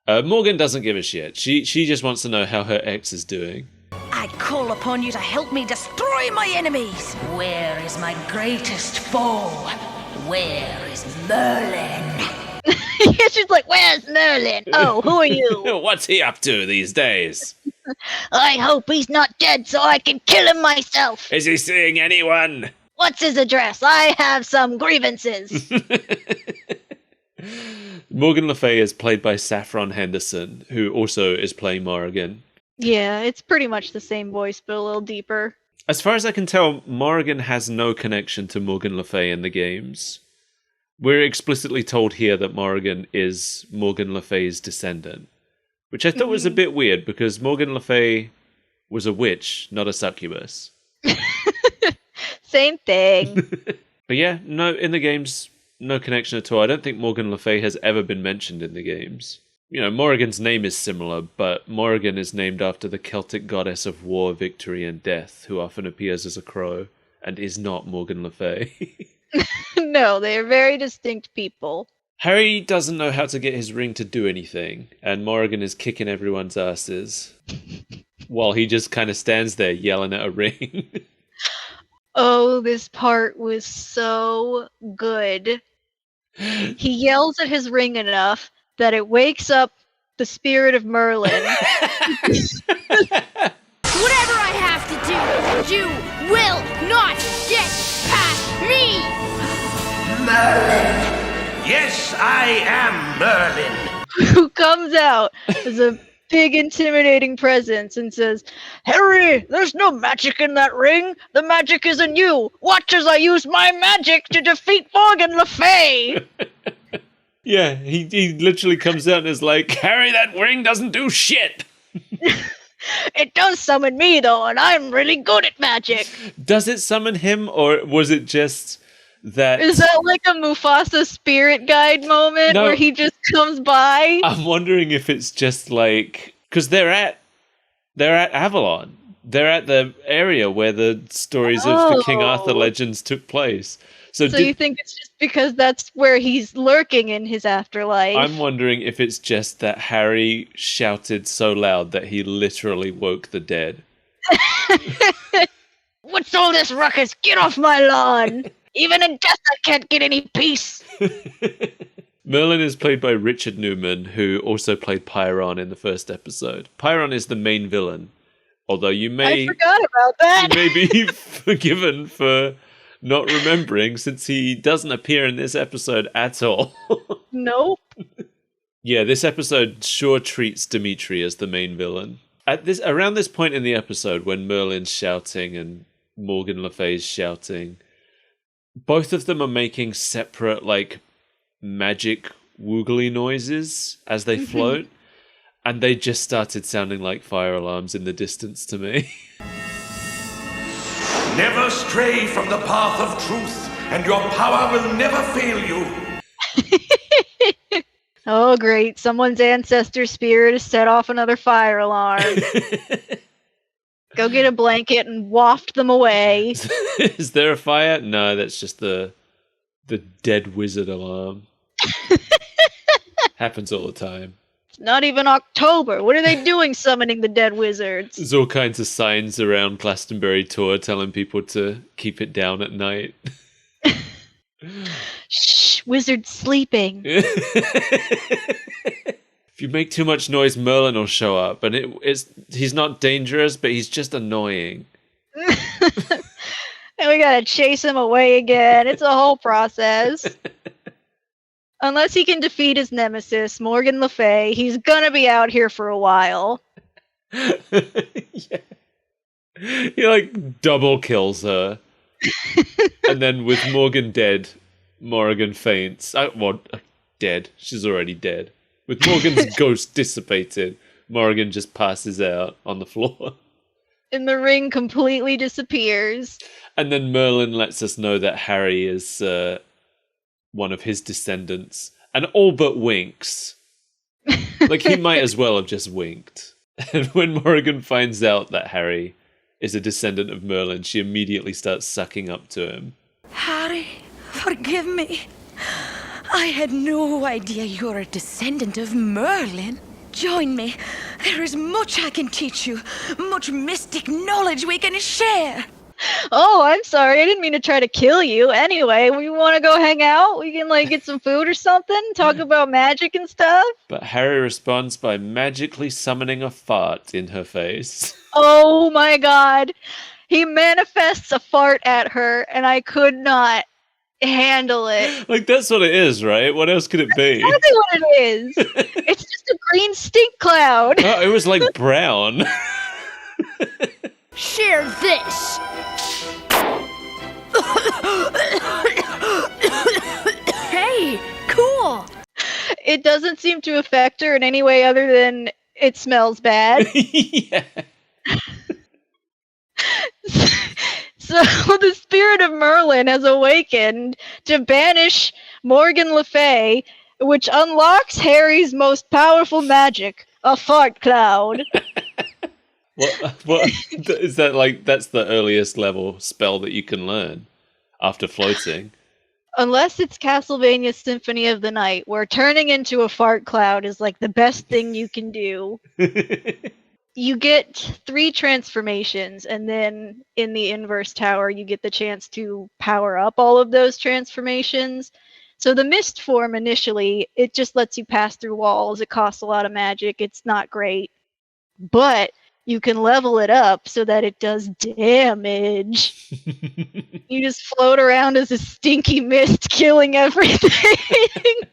[SPEAKER 1] Morgan doesn't give a shit. She just wants to know how her ex is doing.
[SPEAKER 6] I call upon you to help me destroy my enemies. Where is my greatest foe? Where is Merlin?
[SPEAKER 2] She's like, where's Merlin? Oh, who are you?
[SPEAKER 1] What's he up to these days?
[SPEAKER 2] I hope he's not dead so I can kill him myself.
[SPEAKER 1] Is he seeing anyone?
[SPEAKER 2] What's his address? I have some grievances.
[SPEAKER 1] Morgan Le Fay is played by Saffron Henderson, who also is playing Morrigan.
[SPEAKER 2] Yeah, it's pretty much the same voice, but a little deeper.
[SPEAKER 1] As far as I can tell, Morrigan has no connection to Morgan Le Fay in the games. We're explicitly told here that Morrigan is Morgan Le Fay's descendant, which I thought was a bit weird because Morgan Le Fay was a witch, not a succubus.
[SPEAKER 2] Same thing.
[SPEAKER 1] But yeah, no, in the games, no connection at all. I don't think Morgan Le Fay has ever been mentioned in the games. You know, Morrigan's name is similar, but Morrigan is named after the Celtic goddess of war, victory, and death, who often appears as a crow, and is not Morgan Le Fay.
[SPEAKER 2] No, they are very distinct people.
[SPEAKER 1] Harry doesn't know how to get his ring to do anything, and Morrigan is kicking everyone's asses, while he just kind of stands there yelling at a ring.
[SPEAKER 2] Oh, this part was so good. He yells at his ring enough that it wakes up the spirit of Merlin.
[SPEAKER 5] Whatever I have to do, you will not get past me!
[SPEAKER 4] Merlin! Yes, I am Merlin!
[SPEAKER 2] Who comes out as a big intimidating presence and says, Harry, there's no magic in that ring. The magic is in you. Watch as I use my magic to defeat Morgan Le Fay.
[SPEAKER 1] Yeah, he literally comes out and is like, Harry, that ring doesn't do shit.
[SPEAKER 2] It does summon me, though, and I'm really good at magic.
[SPEAKER 1] Does it summon him, or was it just that...
[SPEAKER 2] Is that like a Mufasa spirit guide moment where he just comes by?
[SPEAKER 1] I'm wondering if it's just like... Because they're at Avalon. They're at the area where the stories of the King Arthur legends took place. So
[SPEAKER 2] you think it's just because that's where he's lurking in his afterlife?
[SPEAKER 1] I'm wondering if it's just that Harry shouted so loud that he literally woke the dead.
[SPEAKER 2] What's all this ruckus? Get off my lawn! Even in death I can't get any peace!
[SPEAKER 1] Merlin is played by Richard Newman, who also played Pyron in the first episode. Pyron is the main villain, although I
[SPEAKER 2] forgot about that!
[SPEAKER 1] You may be forgiven for not remembering, since he doesn't appear in this episode at all.
[SPEAKER 2] Nope.
[SPEAKER 1] Yeah, this episode sure treats Dimitri as the main villain. Around this point in the episode, when Merlin's shouting and Morgan Le Fay's shouting, both of them are making separate, like, magic woogly noises as they float, and they just started sounding like fire alarms in the distance to me.
[SPEAKER 4] Never stray from the path of truth, and your power will never fail you.
[SPEAKER 2] Oh, great. Someone's ancestor spirit has set off another fire alarm. Go get a blanket and waft them away.
[SPEAKER 1] Is there a fire? No, that's just the dead wizard alarm. Happens all the time.
[SPEAKER 2] It's not even October. What are they doing summoning the dead wizards?
[SPEAKER 1] There's all kinds of signs around Glastonbury Tour telling people to keep it down at night.
[SPEAKER 2] Shh, wizard's sleeping.
[SPEAKER 1] If you make too much noise, Merlin will show up. And he's not dangerous, but he's just annoying.
[SPEAKER 2] And we gotta chase him away again. It's a whole process. Unless he can defeat his nemesis, Morgan Le Fay, he's gonna be out here for a while.
[SPEAKER 1] Yeah. He like double kills her. And then with Morgan dead, Morrigan faints. Dead. She's already dead. With Morgan's ghost dissipated, Morrigan just passes out on the floor.
[SPEAKER 2] And the ring completely disappears.
[SPEAKER 1] And then Merlin lets us know that Harry is one of his descendants. And all but winks. Like, he might as well have just winked. And when Morrigan finds out that Harry is a descendant of Merlin, she immediately starts sucking up to him.
[SPEAKER 6] Harry, forgive me. I had no idea you're a descendant of Merlin. Join me. There is much I can teach you, much mystic knowledge we can share.
[SPEAKER 2] Oh, I'm sorry. I didn't mean to try to kill you. Anyway, we want to go hang out? We can, get some food or something? Talk about magic and stuff?
[SPEAKER 1] But Harry responds by magically summoning a fart in her face.
[SPEAKER 2] Oh my god. He manifests a fart at her, and I could not handle it.
[SPEAKER 1] Like, that's what it is, right? What else could it be?
[SPEAKER 2] That's exactly what it is. It's just a green stink cloud.
[SPEAKER 1] Oh, it was like brown.
[SPEAKER 5] Share this. Hey, cool.
[SPEAKER 2] It doesn't seem to affect her in any way other than it smells bad.
[SPEAKER 1] Yeah.
[SPEAKER 2] So the spirit of Merlin has awakened to banish Morgan Le Fay, which unlocks Harry's most powerful magic, a fart cloud.
[SPEAKER 1] What is that like? That's the earliest level spell that you can learn after floating.
[SPEAKER 2] Unless it's Castlevania Symphony of the Night, where turning into a fart cloud is like the best thing you can do. You get 3 transformations, and then in the inverse tower, you get the chance to power up all of those transformations. So the mist form initially, it just lets you pass through walls. It costs a lot of magic. It's not great. But you can level it up so that it does damage. You just float around as a stinky mist, killing everything.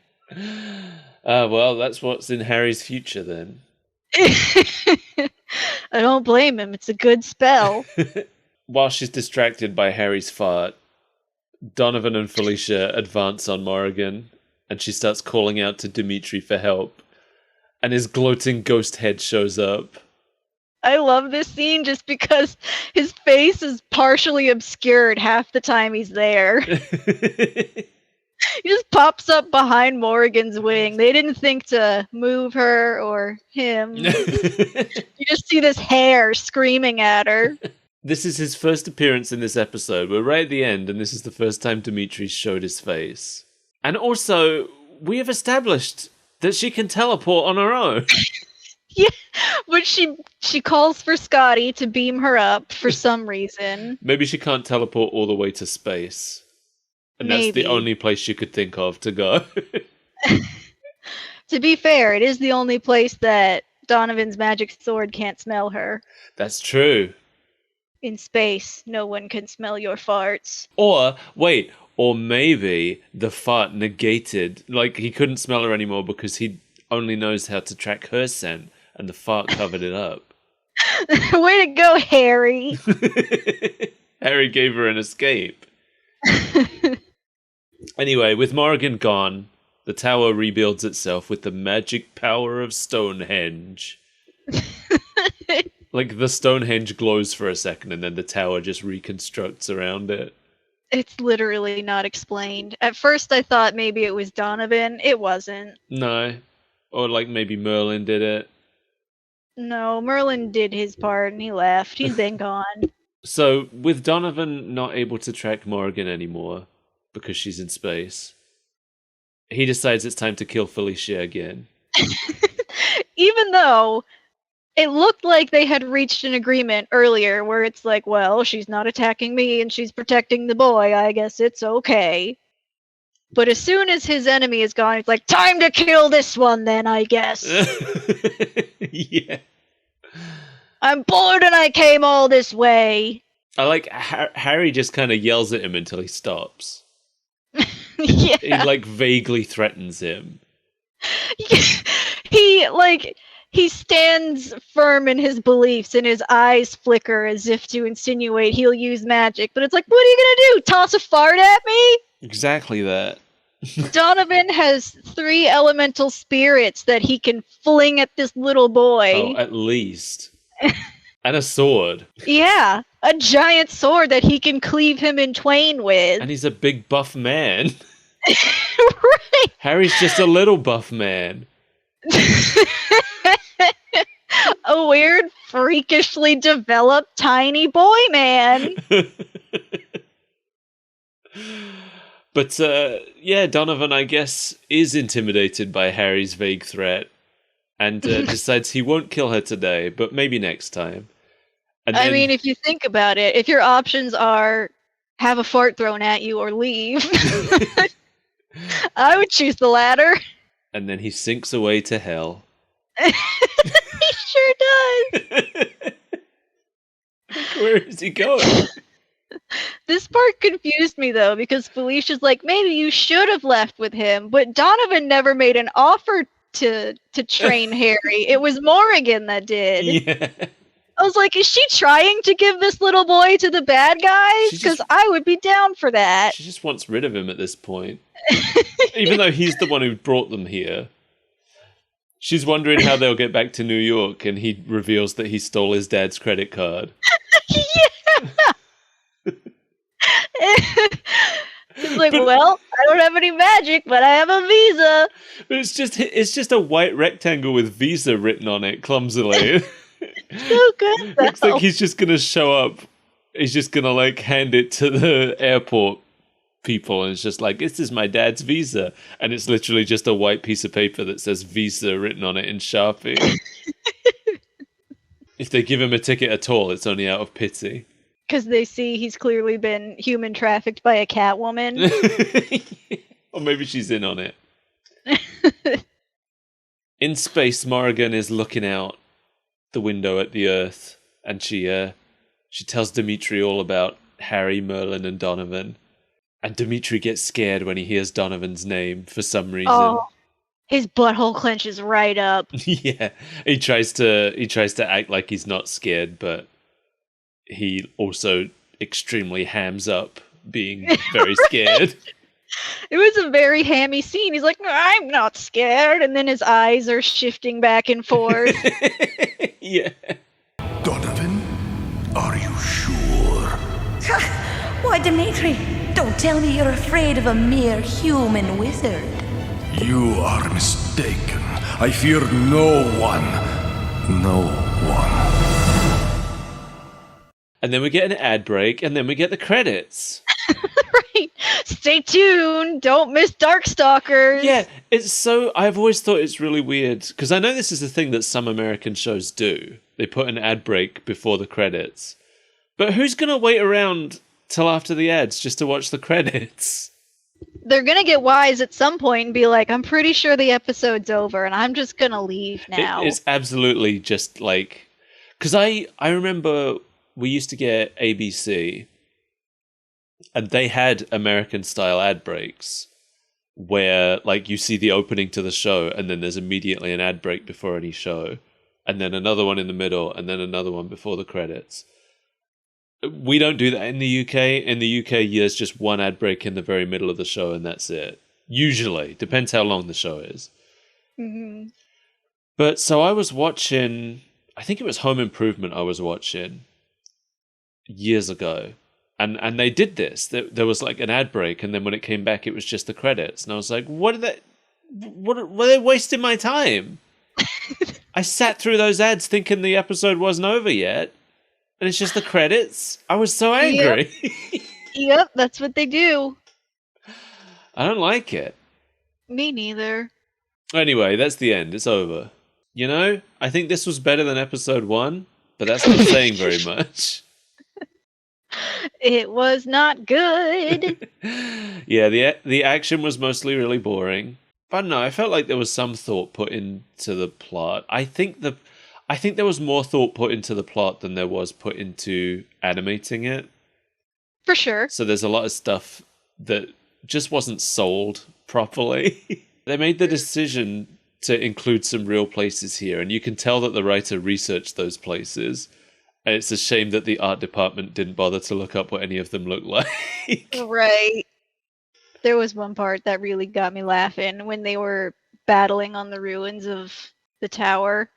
[SPEAKER 1] Well, that's what's in Harry's future then.
[SPEAKER 2] I don't blame him. It's a good spell.
[SPEAKER 1] While she's distracted by Harry's fart, Donovan and Felicia advance on Morrigan, and she starts calling out to Dimitri for help. And his gloating ghost head shows up.
[SPEAKER 2] I love this scene just because his face is partially obscured half the time he's there. He just pops up behind Morrigan's wing. They didn't think to move her or him. You just see this hair screaming at her.
[SPEAKER 1] This is his first appearance in this episode. We're right at the end, and this is the first time Dimitri showed his face. And also, we have established that she can teleport on her own.
[SPEAKER 2] Yeah, but she calls for Scotty to beam her up for some reason.
[SPEAKER 1] Maybe she can't teleport all the way to space. And
[SPEAKER 2] Maybe.
[SPEAKER 1] That's the only place she could think of to go.
[SPEAKER 2] To be fair, it is the only place that Donovan's magic sword can't smell her.
[SPEAKER 1] That's true.
[SPEAKER 2] In space, no one can smell your farts.
[SPEAKER 1] Or maybe the fart negated, like he couldn't smell her anymore because he only knows how to track her scent, and the fart covered it up.
[SPEAKER 2] Way to go, Harry!
[SPEAKER 1] Harry gave her an escape. Anyway, with Morrigan gone, The tower rebuilds itself with the magic power of Stonehenge. Like, the Stonehenge glows for a second, and then the tower just reconstructs around it.
[SPEAKER 2] It's literally not explained. At first I thought maybe it was Donovan. It wasn't.
[SPEAKER 1] No. Or, like, maybe Merlin did it.
[SPEAKER 2] No, Merlin did his part and he left. He's been gone.
[SPEAKER 1] So, with Donovan not able to track Morrigan anymore, because she's in space, he decides it's time to kill Felicia again.
[SPEAKER 2] Even though it looked like they had reached an agreement earlier where it's like, well, she's not attacking me and she's protecting the boy. I guess it's okay. But as soon as his enemy is gone, it's like, time to kill this one then, I guess.
[SPEAKER 1] Yeah.
[SPEAKER 2] I'm bored and I came all this way.
[SPEAKER 1] I like Harry just kind of yells at him until he stops.
[SPEAKER 2] Yeah.
[SPEAKER 1] He, like, vaguely threatens him.
[SPEAKER 2] He stands firm in his beliefs and his eyes flicker as if to insinuate he'll use magic. But it's like, what are you gonna do? Toss a fart at me?
[SPEAKER 1] Exactly that.
[SPEAKER 2] Donovan has 3 elemental spirits that he can fling at this little boy.
[SPEAKER 1] Oh, at least. And a sword.
[SPEAKER 2] Yeah, a giant sword that he can cleave him in twain with.
[SPEAKER 1] And he's a big buff man.
[SPEAKER 2] Right.
[SPEAKER 1] Harry's just a little buff man.
[SPEAKER 2] A weird, freakishly developed tiny boy man.
[SPEAKER 1] But, yeah, Donovan, I guess, is intimidated by Harry's vague threat and decides he won't kill her today, but maybe next time. And
[SPEAKER 2] I mean, if you think about it, if your options are have a fart thrown at you or leave, I would choose the latter.
[SPEAKER 1] And then he sinks away to hell.
[SPEAKER 2] He sure does.
[SPEAKER 1] Where is he going?
[SPEAKER 2] This part confused me though, because Felicia's like, maybe you should have left with him, but Donovan never made an offer to train Harry. It was Morrigan that did.
[SPEAKER 1] Yeah.
[SPEAKER 2] I was like, is she trying to give this little boy to the bad guys?
[SPEAKER 1] She just-
[SPEAKER 2] Because I would be down for that.
[SPEAKER 1] She just wants rid of him at this point. Even though he's the one who brought them here. She's wondering how they'll get back to New York, and he reveals that he stole his dad's credit card.
[SPEAKER 2] It's like, well, I don't have any magic, but I have a visa.
[SPEAKER 1] But it's just a white rectangle with Visa written on it, clumsily.
[SPEAKER 2] So good, though.
[SPEAKER 1] Looks like he's just gonna show up. He's just gonna, like, hand it to the airport people, and it's just like, this is my dad's visa, and it's literally just a white piece of paper that says Visa written on it in Sharpie. If they give him a ticket at all, it's only out of pity.
[SPEAKER 2] Because they see he's clearly been human trafficked by a cat woman.
[SPEAKER 1] Or maybe she's in on it. In space, Morrigan is looking out the window at the Earth, and she tells Dimitri all about Harry, Merlin, and Donovan. And Dimitri gets scared when he hears Donovan's name for some reason.
[SPEAKER 2] Oh, his butthole clenches right up.
[SPEAKER 1] Yeah, he tries to act like he's not scared, but he also extremely hams up being very scared.
[SPEAKER 2] It was a very hammy scene. He's like, I'm not scared. And then his eyes are shifting back and forth.
[SPEAKER 1] Yeah.
[SPEAKER 4] Donovan, are you sure?
[SPEAKER 6] Why, Dimitri, don't tell me you're afraid of a mere human wizard.
[SPEAKER 4] You are mistaken. I fear no one. No one.
[SPEAKER 1] And then we get an ad break, and then we get the credits.
[SPEAKER 2] Right. Stay tuned. Don't miss DarkStalkers.
[SPEAKER 1] Yeah, I've always thought it's really weird, because I know this is a thing that some American shows do. They put an ad break before the credits. But who's going to wait around till after the ads just to watch the credits?
[SPEAKER 2] They're going to get wise at some point and be like, I'm pretty sure the episode's over and I'm just going to leave now.
[SPEAKER 1] It's absolutely just like... Because I remember we used to get ABC, and they had American-style ad breaks where, like, you see the opening to the show, and then there's immediately an ad break before any show, and then another one in the middle, and then another one before the credits. We don't do that in the UK. In the UK, there's just one ad break in the very middle of the show, and that's it. Usually. Depends how long the show is.
[SPEAKER 2] Hmm.
[SPEAKER 1] But so I was watching, I think it was Home Improvement I was watching years ago. And they did this. There was like an ad break, and then when it came back, it was just the credits. And I was like, what were they wasting my time? I sat through those ads thinking the episode wasn't over yet, and it's just the credits. I was so angry.
[SPEAKER 2] Yep, that's what they do.
[SPEAKER 1] I don't like it.
[SPEAKER 2] Me neither.
[SPEAKER 1] Anyway, that's the end. It's over. You know, I think this was better than episode 1, but that's not saying very much.
[SPEAKER 2] It was not good.
[SPEAKER 1] Yeah, the action was mostly really boring. But I don't know, I felt like there was some thought put into the plot. I think there was more thought put into the plot than there was put into animating it.
[SPEAKER 2] For sure.
[SPEAKER 1] So there's a lot of stuff that just wasn't sold properly. They made the decision to include some real places here, and you can tell that the writer researched those places. And it's a shame that the art department didn't bother to look up what any of them look like.
[SPEAKER 2] Right. There was one part that really got me laughing when they were battling on the ruins of the tower.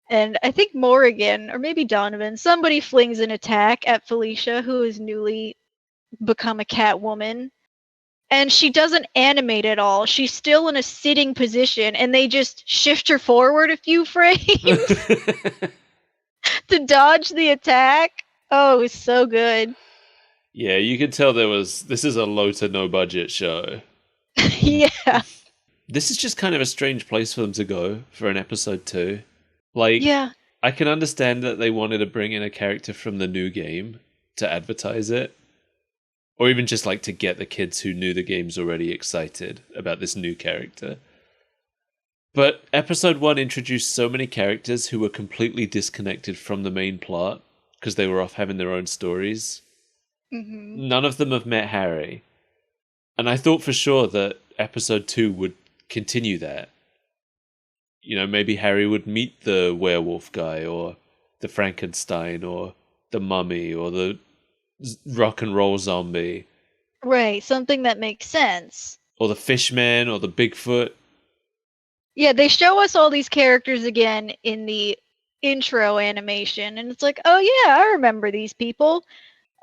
[SPEAKER 2] And I think Morrigan, or maybe Donovan, somebody flings an attack at Felicia, who has newly become a cat woman. And she doesn't animate at all. She's still in a sitting position, and they just shift her forward a few frames to dodge the attack. Oh, it was so good.
[SPEAKER 1] Yeah, you can tell this is a low to no budget show.
[SPEAKER 2] Yeah.
[SPEAKER 1] This is just kind of a strange place for them to go for an episode 2. Like,
[SPEAKER 2] Yeah.
[SPEAKER 1] I can understand that they wanted to bring in a character from the new game to advertise it. Or even just like to get the kids who knew the games already excited about this new character. But episode 1 introduced so many characters who were completely disconnected from the main plot because they were off having their own stories.
[SPEAKER 2] Mm-hmm.
[SPEAKER 1] None of them have met Harry. And I thought for sure that episode 2 would continue that. You know, maybe Harry would meet the werewolf guy or the Frankenstein or the mummy or the rock and roll zombie.
[SPEAKER 2] Right, something that makes sense.
[SPEAKER 1] Or the Fishman or the Bigfoot.
[SPEAKER 2] Yeah, they show us all these characters again in the intro animation, and it's like, oh yeah, I remember these people.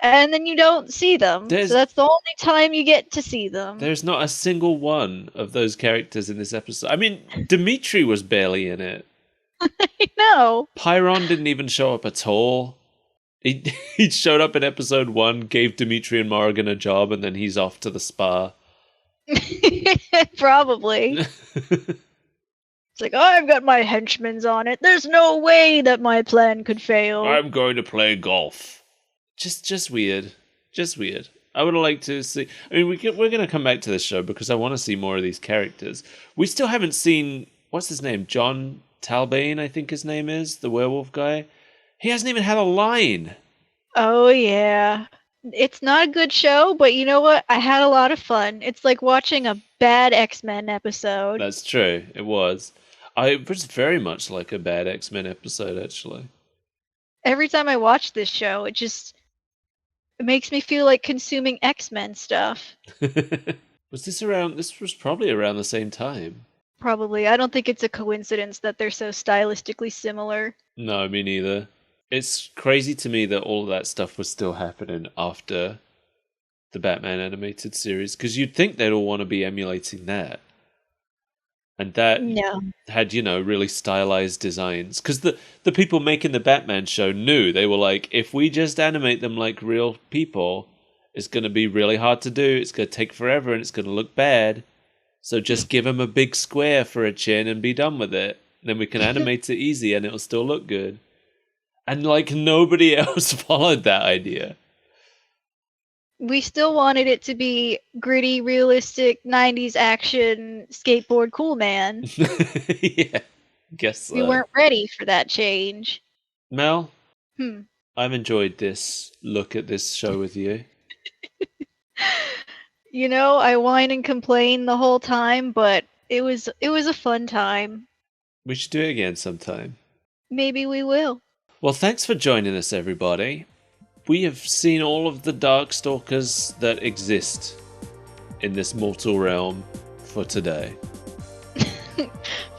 [SPEAKER 2] And then you don't see them. So that's the only time you get to see them.
[SPEAKER 1] There's not a single one of those characters in this episode. I mean, Dimitri was barely in it.
[SPEAKER 2] I know.
[SPEAKER 1] Pyron didn't even show up at all. He showed up in episode 1, gave Dimitri and Morrigan a job, and then he's off to the spa.
[SPEAKER 2] Probably. It's like, oh, I've got my henchmen's on it. There's no way that my plan could fail.
[SPEAKER 1] I'm going to play golf. Just weird. Just weird. I would have liked to see... I mean, we're going to come back to this show because I want to see more of these characters. We still haven't seen... What's his name? John Talbane, I think his name is. The werewolf guy. He hasn't even had a line.
[SPEAKER 2] Oh, yeah. It's not a good show, but you know what? I had a lot of fun. It's like watching a bad X-Men episode.
[SPEAKER 1] That's true. It was. It was very much like a bad X-Men episode, actually.
[SPEAKER 2] Every time I watch this show, it makes me feel like consuming X-Men stuff.
[SPEAKER 1] Was this around... This was probably around the same time.
[SPEAKER 2] Probably. I don't think it's a coincidence that they're so stylistically similar.
[SPEAKER 1] No, me neither. It's crazy to me that all of that stuff was still happening after the Batman animated series, because you'd think they'd all want to be emulating that. And that had, really stylized designs. Because the people making the Batman show knew. They were like, if we just animate them like real people, it's going to be really hard to do. It's going to take forever and it's going to look bad. So just give them a big square for a chin and be done with it. Then we can animate it easy and it'll still look good. And nobody else followed that idea.
[SPEAKER 2] We still wanted it to be gritty, realistic, 90s action, skateboard cool man.
[SPEAKER 1] Yeah, guess so.
[SPEAKER 2] We weren't ready for that change.
[SPEAKER 1] Mel, I've enjoyed this look at this show with you.
[SPEAKER 2] I whine and complain the whole time, but it was a fun time.
[SPEAKER 1] We should do it again sometime.
[SPEAKER 2] Maybe we will.
[SPEAKER 1] Well, thanks for joining us, everybody. We have seen all of the Darkstalkers that exist in this mortal realm for today.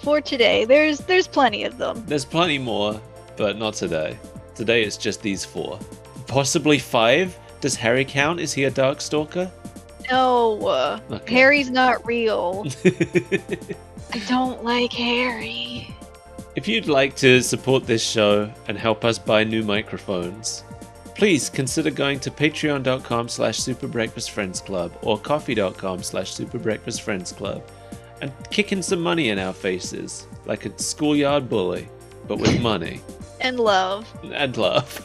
[SPEAKER 2] For today, there's plenty of them.
[SPEAKER 1] There's plenty more, but not today. Today it's just these 4. Possibly 5? Does Harry count? Is he a Darkstalker?
[SPEAKER 2] No,
[SPEAKER 1] Okay.
[SPEAKER 2] Harry's not real. I don't like Harry.
[SPEAKER 1] If you'd like to support this show and help us buy new microphones, please consider going to patreon.com/superbreakfastfriendsclub or coffee.com/superbreakfastfriendsclub and kicking some money in our faces like a schoolyard bully, but with money.
[SPEAKER 2] And love.
[SPEAKER 1] And love.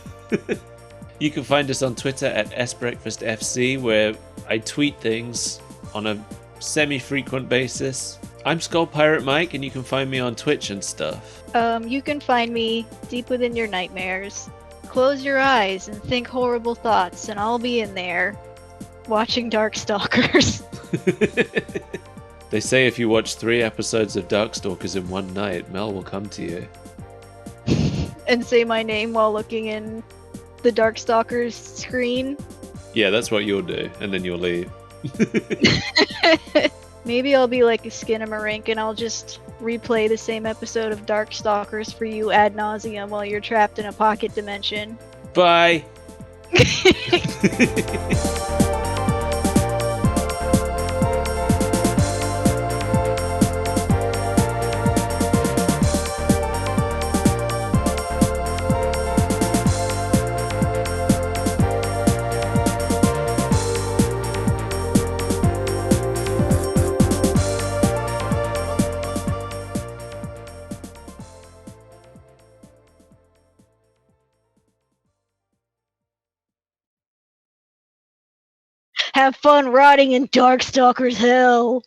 [SPEAKER 1] You can find us on Twitter at sbreakfastfc, where I tweet things on a semi-frequent basis. I'm Skull Pirate Mike, and you can find me on Twitch and stuff.
[SPEAKER 2] You can find me deep within your nightmares. Close your eyes and think horrible thoughts, and I'll be in there watching Darkstalkers.
[SPEAKER 1] They say if you watch 3 episodes of Darkstalkers in one night, Mel will come to you.
[SPEAKER 2] And say my name while looking in the Darkstalkers screen.
[SPEAKER 1] Yeah, that's what you'll do, and then you'll leave.
[SPEAKER 2] Maybe I'll be like a Skinamarink and I'll just replay the same episode of Darkstalkers for you ad nauseum while you're trapped in a pocket dimension.
[SPEAKER 1] Bye!
[SPEAKER 2] Have fun rotting in Darkstalker's hell!